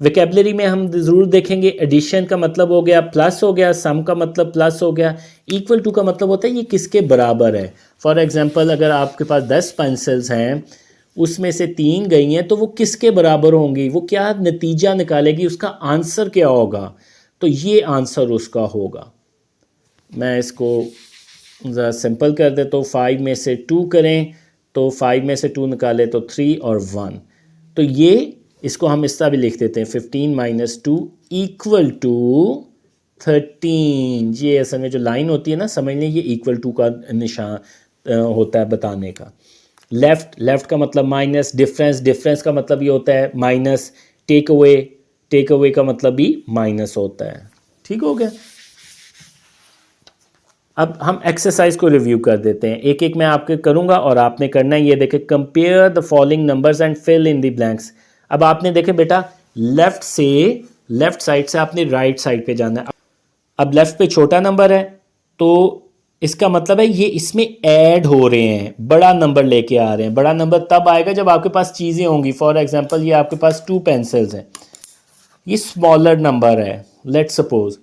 वोकैबुलरी में हम ज़रूर देखेंगे, एडिशन का मतलब हो गया प्लस हो गया, सम का मतलब प्लस हो गया, इक्वल टू का मतलब होता है ये किसके बराबर है। फॉर एग्जांपल अगर आपके पास 10 पेंसिल्स हैं, उसमें से 3 गई हैं, तो वो किसके बराबर होंगी, वो क्या नतीजा निकालेगी, उसका आंसर क्या होगा, तो ये आंसर उसका होगा। मैं इसको ज़रा सिंपल कर देता हूँ। 5 में से 2 करें तो 5 में से 2 निकाले तो 3 और 1, तो ये इसको हम इस तरह भी लिख देते हैं 15 माइनस 2 इक्वल टू 13। ये असल में जो लाइन होती है ना, समझ लें ये इक्वल टू का निशान होता है बताने का। लेफ़्ट का मतलब माइनस, डिफरेंस का मतलब ये होता है माइनस, टेक अवे का मतलब भी माइनस होता है। ठीक हो गया। अब हम एक्सरसाइज को रिव्यू कर देते हैं, एक एक मैं आपके करूँगा और आपने करना है। ये देखें, compare the following numbers and fill in the blanks. अब आपने देखे बेटा, लेफ्ट साइड से आपने राइट साइड पे जाना है। अब लेफ्ट पे छोटा नंबर है तो इसका मतलब है ये इसमें ऐड हो रहे हैं, बड़ा नंबर लेके आ रहे हैं। बड़ा नंबर तब आएगा जब आपके पास चीज़ें होंगी। फॉर एग्जांपल ये आपके पास 2 पेंसिल्स हैं, ये स्मॉलर नंबर है, लेट्स सपोज।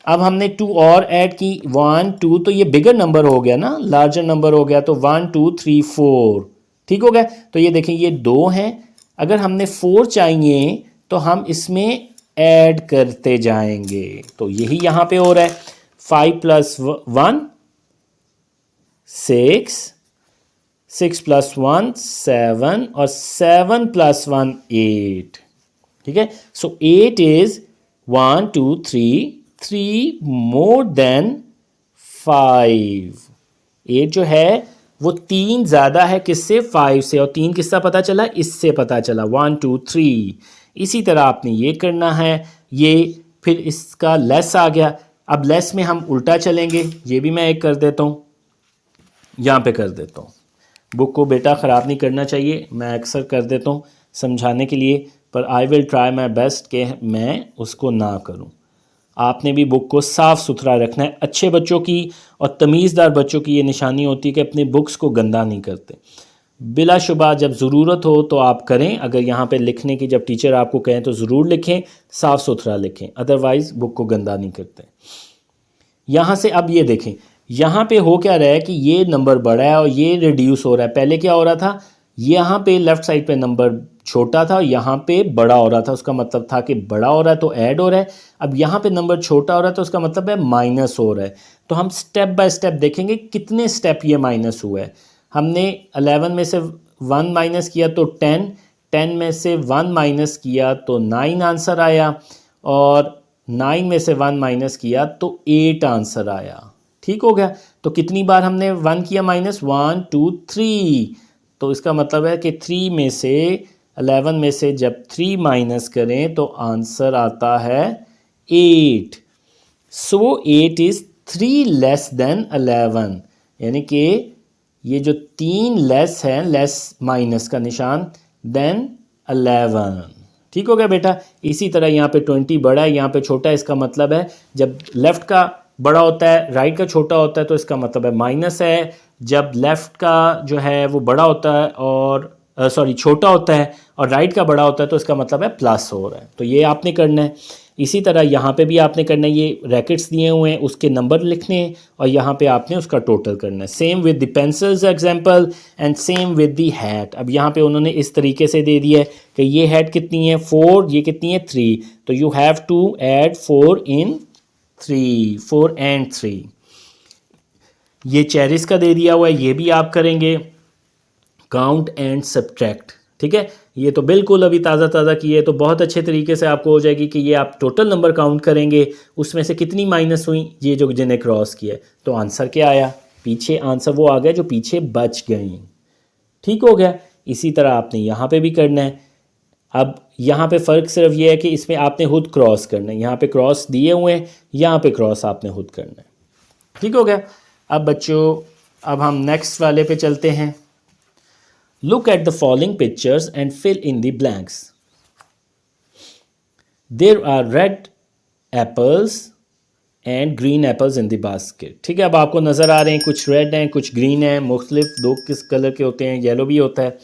अब हमने 2 और ऐड की, 1 2, तो ये बिगर नंबर हो गया ना, लार्जर नंबर हो गया, तो 1 2 3 4। ठीक हो गया। तो ये देखें ये 2 हैं, अगर हमने 4 चाहिए तो हम इसमें ऐड करते जाएंगे, तो यही यहाँ पे हो रहा है। 5 + 1 6, 6 + 1 7 और 7 + 1 8। ठीक है। सो 8 इज 1 2 3 मोर देन 5। 8 जो है वो 3 ज़्यादा है किससे? 5 से। और 3 किससे पता चला? इससे पता चला, 1 2 3। इसी तरह आपने ये करना है, ये फिर इसका लेस आ गया। अब लेस में हम उल्टा चलेंगे, ये भी मैं एक कर देता हूँ, यहाँ पे कर देता हूँ। बुक को बेटा ख़राब नहीं करना चाहिए, मैं अक्सर कर देता हूँ समझाने के लिए, पर I will try my best कि मैं उसको ना करूँ। आपने भी बुक को साफ़ सुथरा रखना है। अच्छे बच्चों की और तमीज़दार बच्चों की ये निशानी होती है कि अपनी बुक्स को गंदा नहीं करते। बिलाशुबा जब ज़रूरत हो तो आप करें, अगर यहाँ पे लिखने की जब टीचर आपको कहें तो ज़रूर लिखें, साफ़ सुथरा लिखें, अदरवाइज़ बुक को गंदा नहीं करते। यहाँ से अब ये देखें, यहाँ पे हो क्या रहा है कि ये नंबर बढ़ा है और ये रिड्यूस हो रहा है। पहले क्या हो रहा था, यहाँ पे लेफ्ट साइड पे नंबर छोटा था, यहाँ पे बड़ा हो रहा था, उसका मतलब था कि बड़ा हो रहा है तो ऐड हो रहा है। अब यहाँ पे नंबर छोटा हो रहा है तो उसका मतलब है माइनस हो रहा है। तो हम स्टेप बाय स्टेप देखेंगे कितने स्टेप ये माइनस हुआ है। हमने 11 में से 1 माइनस किया तो 10, 10 में से 1 माइनस किया तो 9 आंसर आया, और 9 में से 1 माइनस किया तो 8 आंसर आया। ठीक हो गया। तो कितनी बार हमने 1 किया माइनस, 1 2 3, तो इसका मतलब है कि 3 में से 11 में से जब 3 माइनस करें तो आंसर आता है 8। सो 8 इज़ 3 लेस देन 11, यानी कि ये जो 3 लेस है, लेस माइनस का निशान, देन 11। ठीक हो गया बेटा। इसी तरह यहाँ पे 20 बड़ा है, यहाँ पे छोटा है, इसका मतलब है जब लेफ़्ट का बड़ा होता है राइट का छोटा होता है तो इसका मतलब है माइनस है। जब लेफ़्ट का जो है वो बड़ा होता है और छोटा होता है और राइट का बड़ा होता है तो इसका मतलब है प्लस हो रहा है। तो ये आपने करना है। इसी तरह यहाँ पे भी आपने करना है, ये रैकेट्स दिए हुए हैं उसके नंबर लिखने हैं और यहाँ पे आपने उसका टोटल करना है। Same with the pencils example and same with the hat. अब यहाँ पे उन्होंने इस तरीके से दे दिया है कि ये हैट कितनी है 4, ये कितनी है 3, तो you have to add 4 in 3, 4 and 3। ये चेरिस का दे दिया हुआ है, ये भी आप करेंगे काउंट एंड सब्ट्रैक्ट। ठीक है, ये तो बिल्कुल अभी ताज़ा की है, तो बहुत अच्छे तरीके से आपको हो जाएगी कि ये आप टोटल नंबर काउंट करेंगे, उसमें से कितनी माइनस हुई, ये जो जिन्हें क्रॉस किया, तो आंसर क्या आया, पीछे आंसर वो आ गया जो पीछे बच गई। ठीक हो गया। इसी तरह आपने यहाँ पे भी करना है। अब यहाँ पे फ़र्क सिर्फ ये है कि इसमें आपने खुद क्रॉस करना है, यहाँ पे क्रॉस दिए हुए हैं, यहाँ पे क्रॉस आपने खुद करना है। ठीक हो गया। अब बच्चों, अब हम नेक्स्ट वाले पे चलते हैं। Look at the following pictures and fill in the blanks. There are red apples and green apples in the basket. ठीक है, अब आपको नज़र आ रहे हैं कुछ रेड हैं कुछ ग्रीन हैं, मुख्तलिफ दो किस कलर के होते हैं, येलो भी होता है।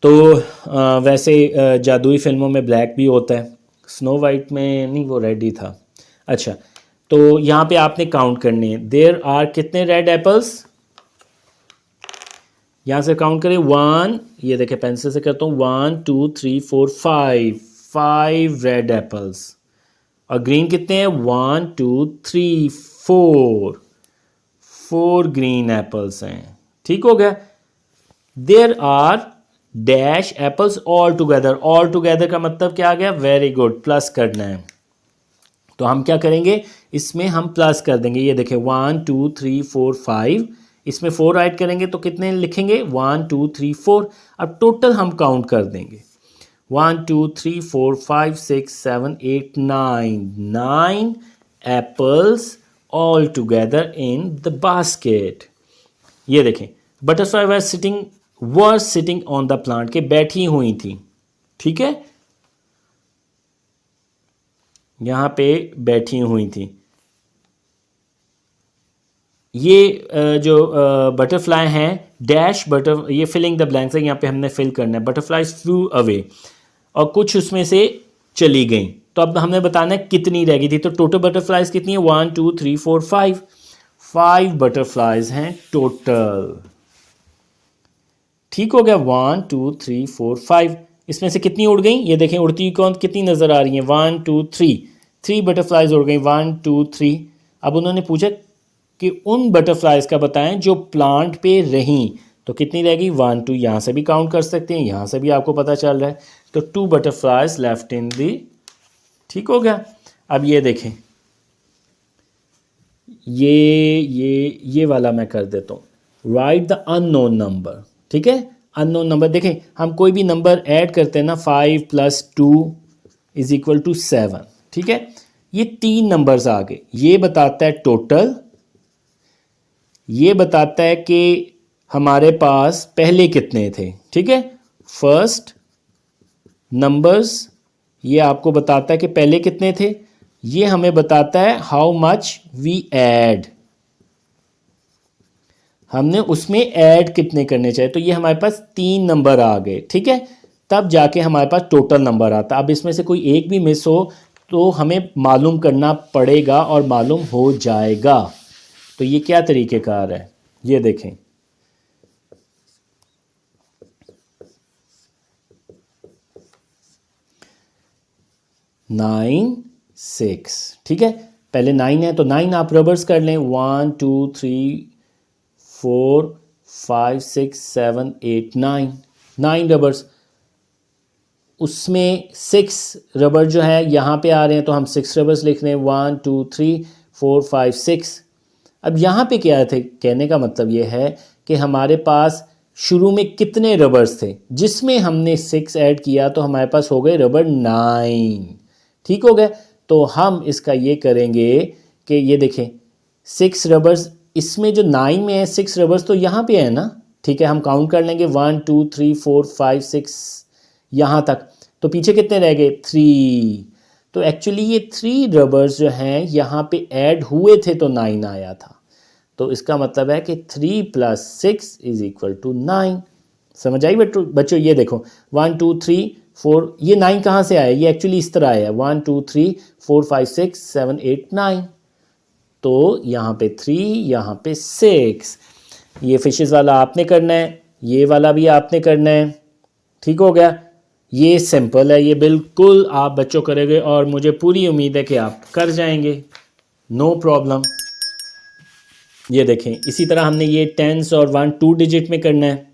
तो वैसे जादुई फिल्मों में ब्लैक भी होता है, स्नो वाइट में नहीं, वो रेड ही था। अच्छा, तो यहाँ पे आपने काउंट करने हैं। देयर आर कितने रेड एप्पल्स, यहाँ से काउंट करें 1, ये देखें पेंसिल से करता हूँ, 1 2 3 4 5 रेड एप्पल्स। और ग्रीन कितने हैं, 1 2 3 4 ग्रीन एप्पल्स हैं। ठीक हो गया। There are dash apples all together. All together का मतलब क्या आ गया, वेरी गुड, प्लस करना है। तो हम क्या करेंगे, इसमें हम प्लस कर देंगे। ये देखें 1 2 3 4 5, इसमें 4 ऐड करेंगे तो कितने लिखेंगे, 1 2 3 4। अब टोटल हम काउंट कर देंगे, 1 2 3 4 5 6 7 8 9 apples all together in the basket. ये देखें butterfly were sitting on the plant, के बैठी हुई थी। ठीक है, यहाँ पे बैठी हुई थी। ये जो बटरफ्लाई हैं डैश बटर, ये फिलिंग द ब्लैंक्स है, यहाँ पे हमने फिल करना है। बटरफ्लाइज फ्लू अवे, और कुछ उसमें से चली गई। तो अब हमने बताना है कितनी रह गई थी। तो टोटल बटरफ्लाइज कितनी है, 1 2 3 4 5 बटरफ्लाइज हैं टोटल। ठीक हो गया, 1 2 3 4 5। इसमें से कितनी उड़ गई, ये देखें उड़ती हुई कौन कितनी नज़र आ रही हैं, 1 2 3 बटरफ्लाइज उड़ गई, 1 2 3। अब उन्होंने पूछा कि उन बटरफ्लाइज का बताएं जो प्लांट पे रहीं, तो कितनी रहेगी, 1 2। यहाँ से भी काउंट कर सकते हैं, यहाँ से भी आपको पता चल रहा है। तो 2 बटरफ्लाइज लेफ्ट इन दी। ठीक हो गया। अब ये देखें, ये वाला मैं कर देता हूँ, राइट द अननोन नंबर। ठीक है, अननोन नंबर देखें, हम कोई भी नंबर ऐड करते हैं ना, 5 + 2 = 7। ठीक है, ये 3 नंबर्स आ गए। ये बताता है टोटल, ये बताता है कि हमारे पास पहले कितने थे। ठीक है, फर्स्ट नंबर्स, ये आपको बताता है कि पहले कितने थे। ये हमें बताता है हाउ मच वी ऐड, हमने उसमें ऐड कितने करने चाहिए। तो ये हमारे पास 3 नंबर आ गए। ठीक है, तब जाके हमारे पास टोटल नंबर आता। अब इसमें से कोई एक भी मिस हो तो हमें मालूम करना पड़ेगा और मालूम हो जाएगा। तो ये क्या तरीक़ेकार है, ये देखें, 9 6। ठीक है, पहले 9 है तो 9 आप रबर्स कर लें, 1 2 3 4 5 6 7 8 9, 9 रबर्स। उसमें 6 रबर जो है यहाँ पे आ रहे हैं तो हम 6 रबर्स लिख रहे हैं, 1 2 3 4 5 6। अब यहाँ पे क्या थे, कहने का मतलब ये है कि हमारे पास शुरू में कितने रबर्स थे, जिसमें हमने 6 ऐड किया तो हमारे पास हो गए रबर 9। ठीक हो गया, तो हम इसका ये करेंगे कि ये देखें 6 रबर्स, इसमें जो 9 में है 6 रबर्स तो यहाँ पे है ना। ठीक है, हम काउंट कर लेंगे 1 2 3 4 5 6 यहाँ तक, तो पीछे कितने रह गए 3। तो एक्चुअली ये 3 रबर्स जो हैं यहाँ पे ऐड हुए थे तो 9 आया था। तो इसका मतलब है कि 3 + 6 = 9। समझ आई बच्चों? ये देखो 1 2 3 4, ये 9 कहाँ से आया, ये एक्चुअली इस तरह आया 1 2 3 4 5 6 7 8 9। तो यहाँ पे 3, यहाँ पे 6। ये फिशेस वाला आपने करना है, ये वाला भी आपने करना है। ठीक हो गया, ये सिंपल है, ये बिल्कुल आप बच्चों करेंगे और मुझे पूरी उम्मीद है कि आप कर जाएंगे, नो प्रॉब्लम। ये देखें, इसी तरह हमने ये 10s और 1 2 डिजिट में करना है,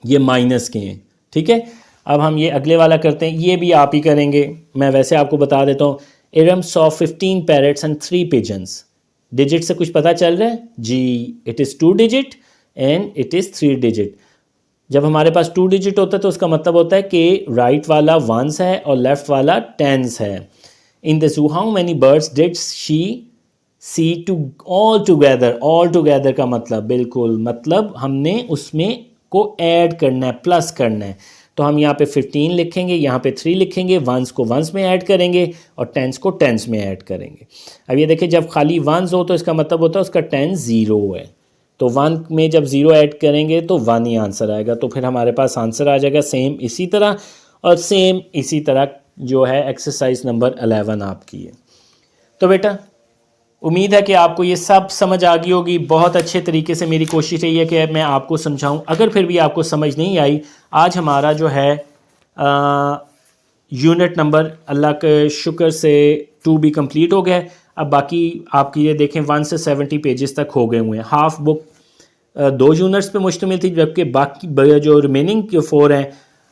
ये माइनस के हैं। ठीक है, अब हम ये अगले वाला करते हैं, ये भी आप ही करेंगे। मैं वैसे आपको बता देता हूँ, Iram saw 15 parrots and 3 pigeons. Digit से कुछ पता चल रहा है जी, it is 2 digit and it is 3 digit. जब हमारे पास 2 डिजिट होता है तो उसका मतलब होता है कि राइट वाला 1s है और लेफ्ट वाला 10s है। In the zoo how many birds did she see to all together. All together का मतलब बिल्कुल, मतलब हमने उसमें को ऐड करना है, प्लस करना है। तो हम यहाँ पे 15 लिखेंगे, यहाँ पे 3 लिखेंगे, 1s को 1s में ऐड करेंगे और 10s को 10s में ऐड करेंगे। अब ये देखिए, जब खाली 1s हो तो इसका मतलब होता है उसका 10 0 है। तो 1 में जब 0 ऐड करेंगे तो 1 ही आंसर आएगा, तो फिर हमारे पास आंसर आ जाएगा सेम इसी तरह। और सेम इसी तरह जो है एक्सरसाइज नंबर 11 आपकी है। तो बेटा उम्मीद है कि आपको ये सब समझ आ गई होगी। बहुत अच्छे तरीके से मेरी कोशिश रही है कि मैं आपको समझाऊं। अगर फिर भी आपको समझ नहीं आई, आज हमारा जो है यूनिट नंबर अल्लाह के शुक्र से 2 भी कंप्लीट हो गया। अब बाकी आपकी ये देखें 1 से 70 पेजेस तक हो गए हुए हैं। हाफ बुक 2 यूनिट्स पे मुश्तमिल थी, जबकि बाकी जो रिमेनिंग 4 हैं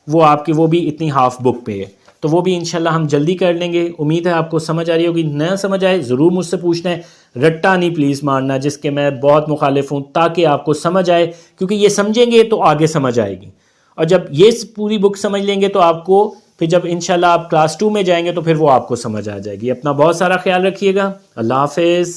वो आपकी वो भी इतनी हाफ बुक पे है। तो वो भी इंशाल्लाह हम जल्दी कर लेंगे। उम्मीद है आपको समझ आ रही होगी। न समझ आए ज़रूर मुझसे पूछना है, रट्टा नहीं प्लीज़ मारना, जिसके मैं बहुत मुखालिफ हूँ, ताकि आपको समझ आए। क्योंकि ये समझेंगे तो आगे समझ आएगी, और जब ये पूरी बुक समझ लेंगे तो आपको फिर जब इंशाल्लाह आप क्लास 2 में जाएंगे तो फिर वो आपको समझ आ जाएगी। अपना बहुत सारा ख्याल रखिएगा। अल्लाह हाफिज़।